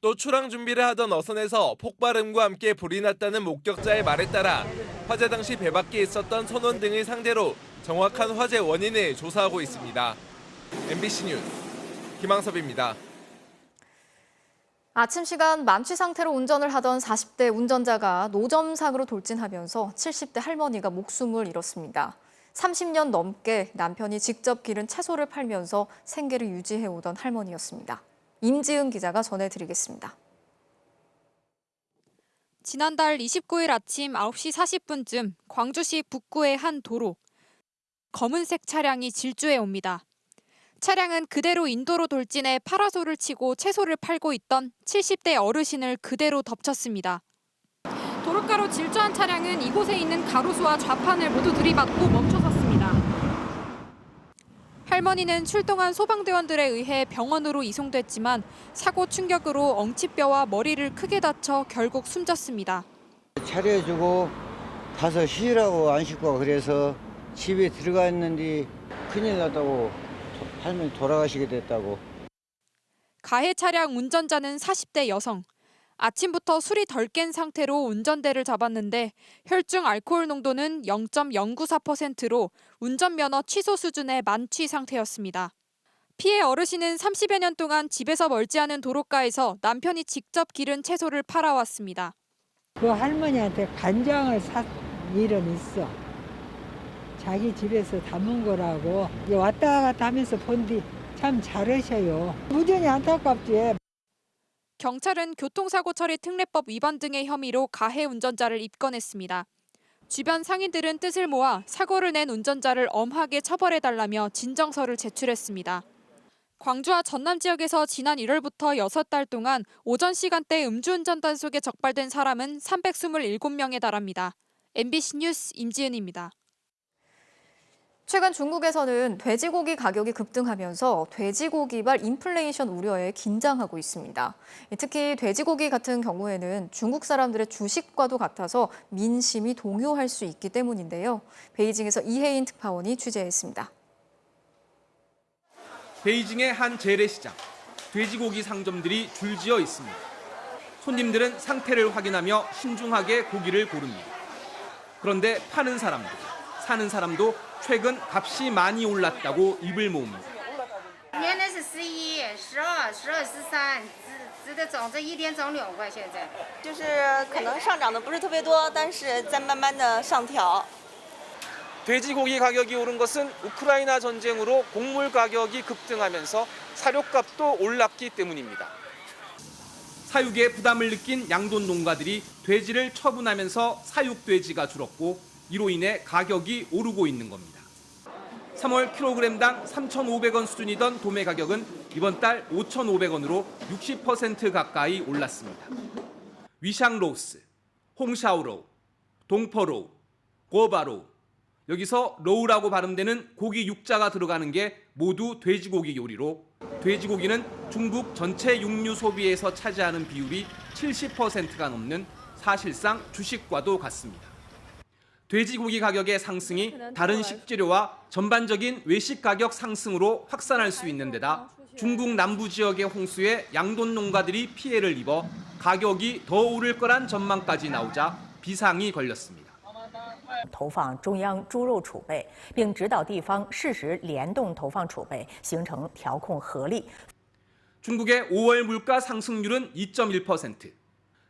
또 출항 준비를 하던 어선에서 폭발음과 함께 불이 났다는 목격자의 말에 따라 화재 당시 배 밖에 있었던 선원 등을 상대로 정확한 화재 원인을 조사하고 있습니다. MBC 뉴스 김항섭입니다. 아침 시간 만취 상태로 운전을 하던 40대 운전자가 노점상으로 돌진하면서 70대 할머니가 목숨을 잃었습니다. 30년 넘게 남편이 직접 기른 채소를 팔면서 생계를 유지해오던 할머니였습니다. 임지은 기자가 전해드리겠습니다. 지난달 29일 아침 9시 40분쯤 광주시 북구의 한 도로. 검은색 차량이 질주해 옵니다. 차량은 그대로 인도로 돌진해 파라솔을 치고 채소를 팔고 있던 70대 어르신을 그대로 덮쳤습니다. 도로가로 질주한 차량은 이곳에 있는 가로수와 좌판을 모두 들이받고 멈춰섰습니다. 할머니는 출동한 소방대원들에 의해 병원으로 이송됐지만 사고 충격으로 엉치뼈와 머리를 크게 다쳐 결국 숨졌습니다. 차려주고 가서 쉬라고 안 씻고 그래서 집에 들어갔는데 큰일 났다고 할머니 돌아가시게 됐다고. 가해 차량 운전자는 40대 여성. 아침부터 술이 덜 깬 상태로 운전대를 잡았는데 혈중 알코올 농도는 0.094%로 운전면허 취소 수준의 만취 상태였습니다. 피해 어르신은 30여 년 동안 집에서 멀지 않은 도로가에서 남편이 직접 기른 채소를 팔아왔습니다. 그 할머니한테 간장을 일은 있어. 자기 집에서 담은 거라고 왔다 갔다 하면서 본디 참 잘하셔요. 무전히 안타깝지. 경찰은 교통사고 처리 특례법 위반 등의 혐의로 가해 운전자를 입건했습니다. 주변 상인들은 뜻을 모아 사고를 낸 운전자를 엄하게 처벌해달라며 진정서를 제출했습니다. 광주와 전남 지역에서 지난 1월부터 6달 동안 오전 시간대 음주운전 단속에 적발된 사람은 327명에 달합니다. MBC 뉴스 임지은입니다. 최근 중국에서는 돼지고기 가격이 급등하면서 돼지고기발 인플레이션 우려에 긴장하고 있습니다. 특히 돼지고기 같은 경우에는 중국 사람들의 주식과도 같아서 민심이 동요할 수 있기 때문인데요. 베이징에서 이혜인 특파원이 취재했습니다. 베이징의 한 재래시장, 돼지고기 상점들이 줄지어 있습니다. 손님들은 상태를 확인하며 신중하게 고기를 고릅니다. 그런데 파는 사람도, 사는 사람도 최근 값이 많이 올랐다고 입을 모읍니다. 明天是11、12、12、13，只得涨，这一天涨2块，现在。就是可能上涨的不是特别多，但是在慢慢的上调。 돼지고기 가격이 오른 것은 우크라이나 전쟁으로 곡물 가격이 급등하면서 사료값도 올랐기 때문입니다. 사육에 부담을 느낀 양돈 농가들이 돼지를 처분하면서 사육돼지가 줄었고 이로 인해 가격이 오르고 있는 겁니다. 3월 킬로그램당 3,500원 수준이던 도매 가격은 이번 달 5,500원으로 60% 가까이 올랐습니다. 위샹로우스, 홍샤오로우, 동퍼로우, 고바로우 여기서 로우라고 발음되는 고기 육자가 들어가는 게 모두 돼지고기 요리로 돼지고기는 중국 전체 육류 소비에서 차지하는 비율이 70%가 넘는 사실상 주식과도 같습니다. 돼지고기 가격의 상승이 다른 식재료와 전반적인 외식 가격 상승으로 확산할 수 있는 데다 중국 남부 지역의 홍수에 양돈 농가들이 피해를 입어 가격이 더 오를 거란 전망까지 나오자 비상이 걸렸습니다. 投放中央猪肉储备，并指导地方适时联动投放储备，形成调控合力。 중국의 5월 물가 상승률은 2.1%.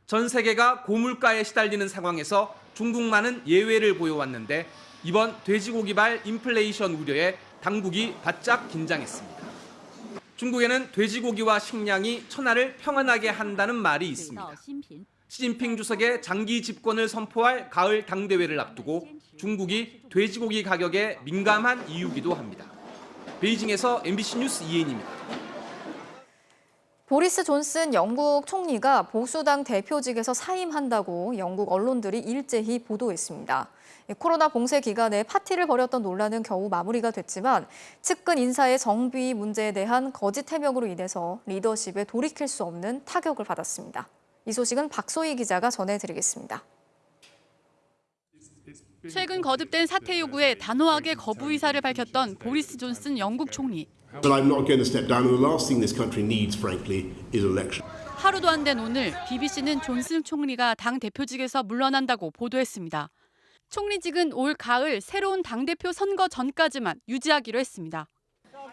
전 세계가 고물가에 시달리는 상황에서 중국만은 예외를 보여왔는데 이번 돼지고기발 인플레이션 우려에 당국이 바짝 긴장했습니다. 중국에는 돼지고기와 식량이 천하를 평안하게 한다는 말이 있습니다. 시진핑 주석의 장기 집권을 선포할 가을 당대회를 앞두고 중국이 돼지고기 가격에 민감한 이유기도 합니다. 베이징에서 MBC 뉴스 이혜인입니다. 보리스 존슨 영국 총리가 보수당 대표직에서 사임한다고 영국 언론들이 일제히 보도했습니다. 코로나 봉쇄 기간에 파티를 벌였던 논란은 겨우 마무리가 됐지만 측근 인사의 정비 문제에 대한 거짓 해명으로 인해서 리더십에 돌이킬 수 없는 타격을 받았습니다. 이 소식은 박소희 기자가 전해드리겠습니다. 최근 거듭된 사퇴 요구에 단호하게 거부 의사를 밝혔던 보리스 존슨 영국 총리. But I'm not going to step down. And the last thing this country needs, frankly, is election. 하루도 안 된 오늘 BBC는 존슨 총리가 당 대표직에서 물러난다고 보도했습니다. 총리직은 올 가을 새로운 당대표 선거 전까지만 유지하기로 했습니다.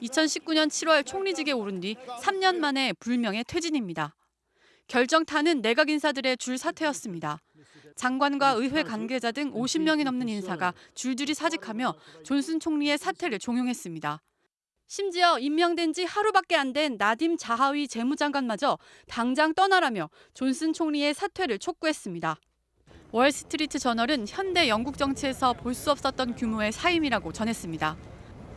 2019년 7월 총리직에 오른 뒤 3년 만에 불명예 퇴진입니다. 결정타는 내각 인사들의 줄 사퇴였습니다. 장관과 의회 관계자 등 50명이 넘는 인사가 줄줄이 사직하며 존슨 총리의 사퇴를 종용했습니다. 심지어 임명된 지 하루밖에 안 된 나딤 자하위 재무장관마저 당장 떠나라며 존슨 총리의 사퇴를 촉구했습니다. 월스트리트 저널은 현대 영국 정치에서 볼 수 없었던 규모의 사임이라고 전했습니다.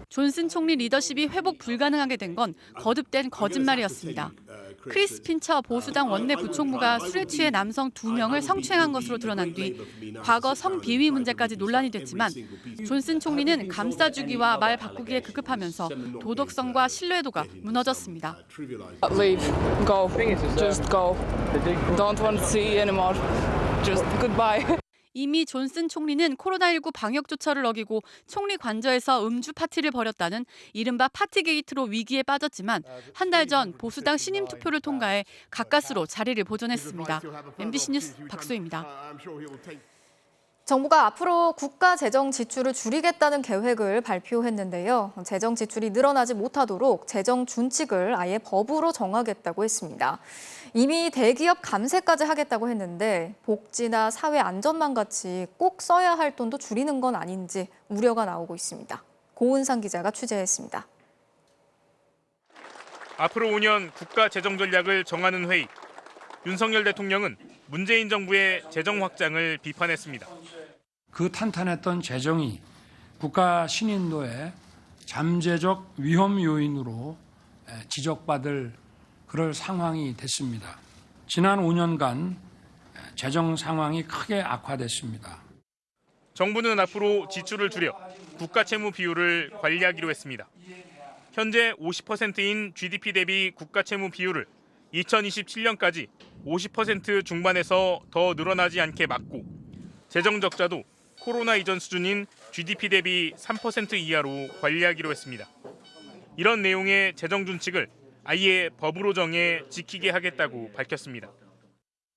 존슨 총리 리더십이 회복 불가능하게 된 건 거듭된 거짓말이었습니다. 크리스 핀처 보수당 원내 부총무가 술에 취해 남성 2명을 성추행한 것으로 드러난 뒤 과거 성비위 문제까지 논란이 됐지만 존슨 총리는 감싸주기와 말 바꾸기에 급급하면서 도덕성과 신뢰도가 무너졌습니다. Leave, go, just go. Don't want to see anymore. Just goodbye. 이미 존슨 총리는 코로나19 방역 조처를 어기고 총리 관저에서 음주 파티를 벌였다는 이른바 파티 게이트로 위기에 빠졌지만 한 달 전 보수당 신임 투표를 통과해 가까스로 자리를 보존했습니다. MBC 뉴스 박소희입니다. 정부가 앞으로 국가 재정 지출을 줄이겠다는 계획을 발표했는데요. 재정 지출이 늘어나지 못하도록 재정 준칙을 아예 법으로 정하겠다고 했습니다. 이미 대기업 감세까지 하겠다고 했는데 복지나 사회 안전망 같이 꼭 써야 할 돈도 줄이는 건 아닌지 우려가 나오고 있습니다. 고은상 기자가 취재했습니다. 앞으로 5년 국가 재정 전략을 정하는 회의. 윤석열 대통령은 문재인 정부의 재정 확장을 비판했습니다. 그 탄탄했던 재정이 국가 신인도의 잠재적 위험 요인으로 지적받을 그럴 상황이 됐습니다. 지난 5년간 재정 상황이 크게 악화됐습니다. 정부는 앞으로 지출을 줄여 국가 채무 비율을 관리하기로 했습니다. 현재 50%인 GDP 대비 국가 채무 비율을 2027년까지 50% 중반에서 더 늘어나지 않게 막고 재정 적자도 코로나 이전 수준인 GDP 대비 3% 이하로 관리하기로 했습니다. 이런 내용의 재정 준칙을 아예 법으로 정해 지키게 하겠다고 밝혔습니다.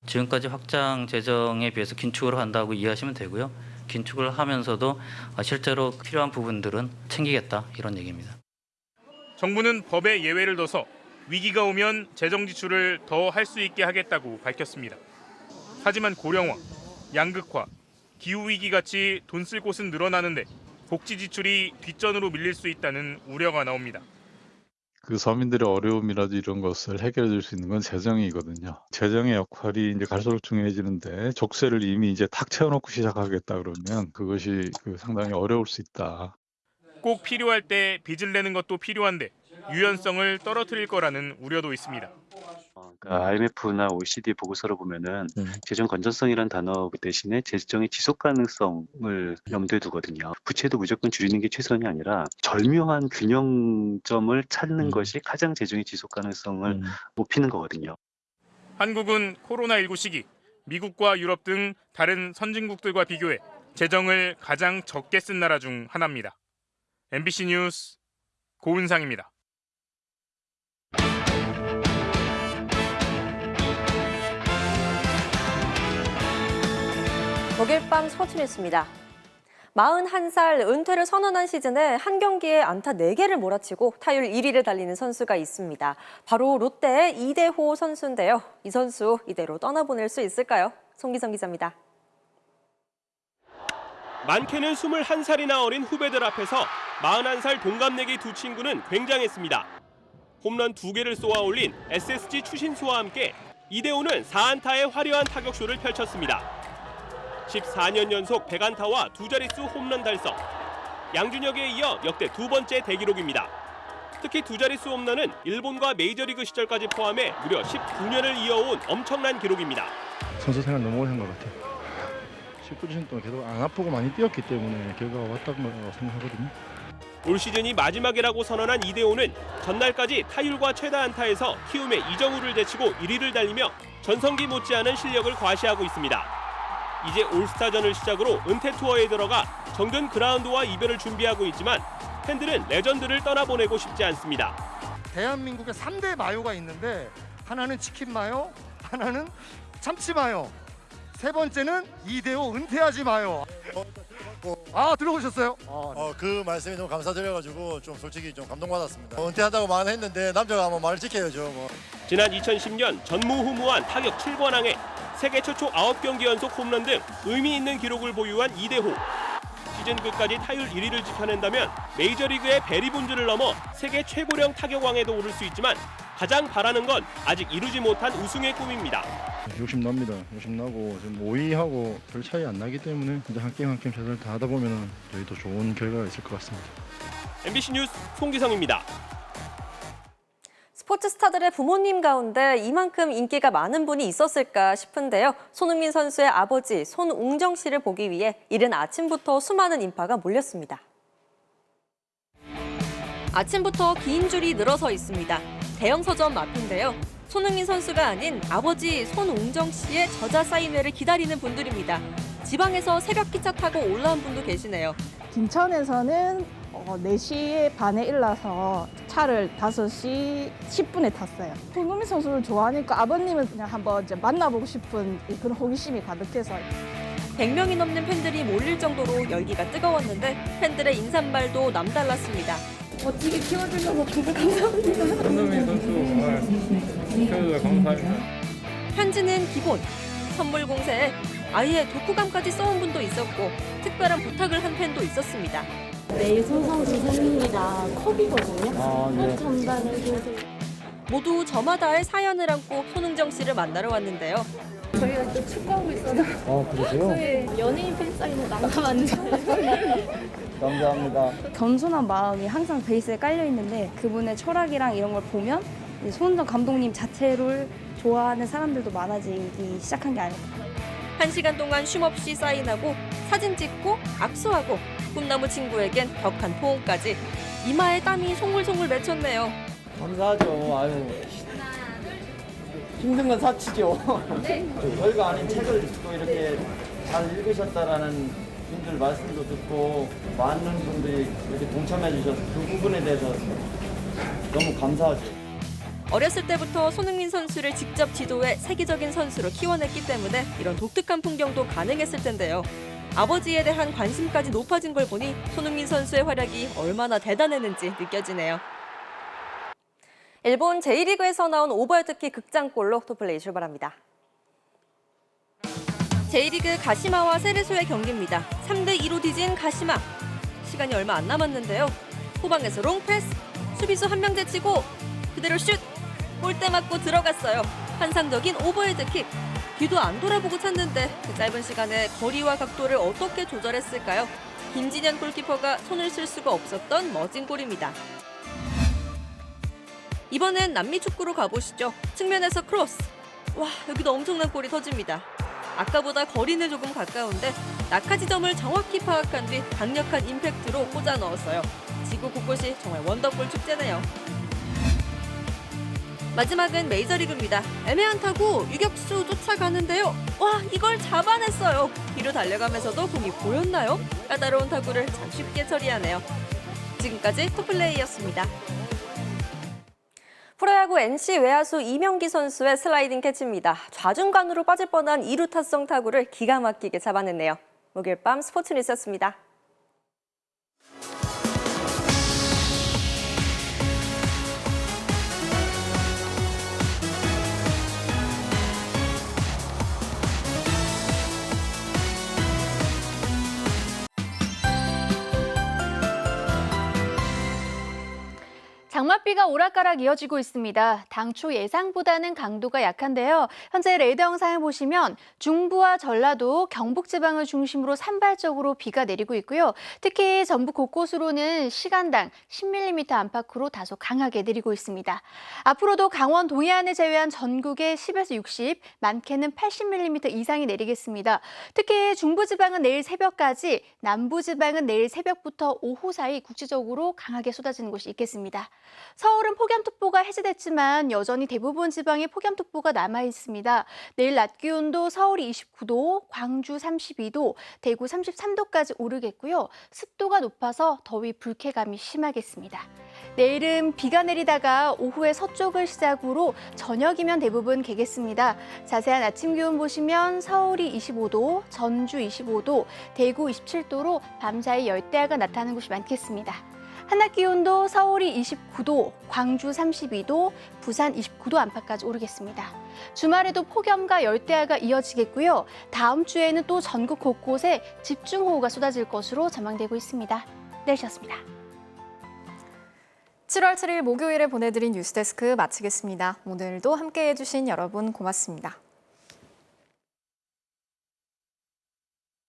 지금까지 확장 재정에 비해서 긴축을 한다고 이해하시면 되고요. 긴축을 하면서도 실제로 필요한 부분들은 챙기겠다 이런 얘기입니다. 정부는 법에 예외를 둬서 위기가 오면 재정 지출을 더 할 수 있게 하겠다고 밝혔습니다. 하지만 고령화, 양극화, 기후위기 같이 돈 쓸 곳은 늘어나는데 복지 지출이 뒷전으로 밀릴 수 있다는 우려가 나옵니다. 그 서민들의 어려움이라도 이런 것을 해결해 줄 수 있는 건 재정이거든요. 재정의 역할이 이제 갈수록 중요해지는데 족쇄를 이미 이제 탁 채워놓고 시작하겠다 그러면 그것이 상당히 어려울 수 있다. 꼭 필요할 때 빚을 내는 것도 필요한데 유연성을 떨어뜨릴 거라는 우려도 있습니다. IMF나 OECD 보고서를 보면은 재정 건전성이라는 단어 대신에 재정의 지속 가능성을 염두에 두거든요. 부채도 무조건 줄이는 게 최선이 아니라 절묘한 균형점을 찾는 것이 가장 재정의 지속 가능성을 높이는 거거든요. 한국은 코로나19 시기 미국과 유럽 등 다른 선진국들과 비교해 재정을 가장 적게 쓴 나라 중 하나입니다. MBC 뉴스 고은상입니다. 독일 밤 서울뉴스입니다. 41살 은퇴를 선언한 시즌에 한 경기에 안타 4개를 몰아치고 타율 1위를 달리는 선수가 있습니다. 바로 롯데의 이대호 선수인데요. 이 선수 이대로 떠나보낼 수 있을까요? 송기성 기자입니다. 많게는 21살이나 어린 후배들 앞에서 41살 동갑내기 두 친구는 굉장했습니다. 홈런 2개를 쏘아 올린 SSG 추신수와 함께 이대호는 4안타의 화려한 타격쇼를 펼쳤습니다. 14년 연속 100안타와 두 자릿수 홈런 달성. 양준혁에 이어 역대 두 번째 대기록입니다. 특히 두 자릿수 홈런은 일본과 메이저리그 시절까지 포함해 무려 19년을 이어온 엄청난 기록입니다. 선수 생활 너무 오래 한 것 같아요. 19년 동안 계속 안 아프고 많이 뛰었기 때문에 결과가 왔다고 생각하거든요. 올 시즌이 마지막이라고 선언한 이대호는 전날까지 타율과 최다 안타에서 키움의 이정우를 제치고 1위를 달리며 전성기 못지않은 실력을 과시하고 있습니다. 이제 올스타전을 시작으로 은퇴 투어에 들어가 정든 그라운드와 이별을 준비하고 있지만 팬들은 레전드를 떠나보내고 싶지 않습니다. 대한민국에 3대 마요가 있는데 하나는 치킨 마요, 하나는 참치 마요, 세 번째는 이대호 은퇴하지 마요. 들어보셨어요? 그 말씀이 너무 감사드려가지고 좀 솔직히 좀 감동받았습니다. 은퇴한다고 말했는데 남자가 한번 말을 지켜야죠. 지난 2010년 전무후무한 타격 7관왕에 세계 최초 9경기 연속 홈런 등 의미 있는 기록을 보유한 이대호. 시즌 끝까지 타율 1위를 지켜낸다면 메이저리그의 베리 본즈를 넘어 세계 최고령 타격왕에도 오를 수 있지만 가장 바라는 건 아직 이루지 못한 우승의 꿈입니다. 욕심납니다. 욕심나고 지금 5위하고 별 차이 안 나기 때문에 이제 한 게임 한 게임 최선을 다하다 보면 저희도 좋은 결과가 있을 것 같습니다. MBC 뉴스 송기성입니다. 스포츠 스타들의 부모님 가운데 이만큼 인기가 많은 분이 있었을까 싶은데요. 손흥민 선수의 아버지 손웅정 씨를 보기 위해 이른 아침부터 수많은 인파가 몰렸습니다. 아침부터 긴 줄이 늘어서 있습니다. 대형 서점 앞인데요. 손흥민 선수가 아닌 아버지 손웅정 씨의 저자 사인회를 기다리는 분들입니다. 지방에서 새벽 기차 타고 올라온 분도 계시네요. 김천에서는 4시 반에 일어나서 차를 5시 10분에 탔어요. 손흥민 선수를 좋아하니까 아버님은 그냥 한번 이제 만나보고 싶은 그런 호기심이 가득해서. 100명이 넘는 팬들이 몰릴 정도로 열기가 뜨거웠는데 팬들의 인사말도 남달랐습니다. 멋지게 키워주셔서 정말 감사합니다. 손흥민 선수 키워주셔서 감사합니다. 편지는 기본, 선물 공세에 아예 독후감까지 써온 분도 있었고 특별한 부탁을 한 팬도 있었습니다. 내일 손 선수 생일이라 컵이거든요. 네. 컵 전달해주세요. 모두 저마다의 사연을 안고 손흥정 씨를 만나러 왔는데요. 저희가 또 축구하고 있어서 그러세요? 저희 연예인 팬사인회 나가봤는데 감사합니다. 겸손한 마음이 항상 베이스에 깔려 있는데 그분의 철학이랑 이런 걸 보면 손흥정 감독님 자체를 좋아하는 사람들도 많아지기 시작한 게 아닐까. 1시간 동안 쉼없이 사인하고 사진 찍고 악수하고 꿈나무 친구에겐 격한 포옹까지 이마에 땀이 송글송글 맺혔네요. 감사하죠. 아유. 힘든 건 사치죠. 별거 아닌 책을 또 이렇게 잘 읽으셨다라는 분들 말씀도 듣고 많은 분들이 이렇게 동참해 주셔서 그 부분에 대해서 너무 감사하죠. 어렸을 때부터 손흥민 선수를 직접 지도해 세계적인 선수로 키워냈기 때문에 이런 독특한 풍경도 가능했을 텐데요. 아버지에 대한 관심까지 높아진 걸 보니 손흥민 선수의 활약이 얼마나 대단했는지 느껴지네요. 일본 J리그에서 나온 오버헤드킥 극장골로 토플레이 출발합니다. J리그 가시마와 세레소의 경기입니다. 3대2로 뒤진 가시마. 시간이 얼마 안 남았는데요. 후방에서 롱패스, 수비수 한 명 제치고 그대로 슛! 골대 맞고 들어갔어요. 환상적인 오버헤드킥. 뒤도 안 돌아보고 찼는데 그 짧은 시간에 거리와 각도를 어떻게 조절했을까요? 김진현 골키퍼가 손을 쓸 수가 없었던 멋진 골입니다. 이번엔 남미 축구로 가보시죠. 측면에서 크로스. 와, 여기도 엄청난 골이 터집니다. 아까보다 거리는 조금 가까운데 낙하 지점을 정확히 파악한 뒤 강력한 임팩트로 꽂아 넣었어요. 지구 곳곳이 정말 원더골 축제네요. 마지막은 메이저리그입니다. 애매한 타구 유격수 쫓아가는데요. 와, 이걸 잡아냈어요. 뒤로 달려가면서도 공이 보였나요? 까다로운 타구를 참 쉽게 처리하네요. 지금까지 토플레이였습니다. 프로야구 NC 외야수 이명기 선수의 슬라이딩 캐치입니다. 좌중간으로 빠질 뻔한 2루 타성 타구를 기가 막히게 잡아냈네요. 목요일 밤 스포츠 뉴스였습니다. 장맛비가 오락가락 이어지고 있습니다. 당초 예상보다는 강도가 약한데요. 현재 레이더 영상을 보시면 중부와 전라도, 경북 지방을 중심으로 산발적으로 비가 내리고 있고요. 특히 전북 곳곳으로는 시간당 10mm 안팎으로 다소 강하게 내리고 있습니다. 앞으로도 강원 동해안을 제외한 전국에 10에서 60, 많게는 80mm 이상이 내리겠습니다. 특히 중부 지방은 내일 새벽까지, 남부 지방은 내일 새벽부터 오후 사이 국지적으로 강하게 쏟아지는 곳이 있겠습니다. 서울은 폭염특보가 해제됐지만 여전히 대부분 지방에 폭염특보가 남아 있습니다. 내일 낮 기온도 서울이 29도, 광주 32도, 대구 33도까지 오르겠고요. 습도가 높아서 더위 불쾌감이 심하겠습니다. 내일은 비가 내리다가 오후에 서쪽을 시작으로 저녁이면 대부분 개겠습니다. 자세한 아침 기온 보시면 서울이 25도, 전주 25도, 대구 27도로 밤사이 열대야가 나타나는 곳이 많겠습니다. 한낮 기온도 서울이 29도, 광주 32도, 부산 29도 안팎까지 오르겠습니다. 주말에도 폭염과 열대야가 이어지겠고요. 다음 주에는 또 전국 곳곳에 집중호우가 쏟아질 것으로 전망되고 있습니다. 날씨였습니다. 7월 7일 목요일에 보내드린 뉴스데스크 마치겠습니다. 오늘도 함께해 주신 여러분 고맙습니다.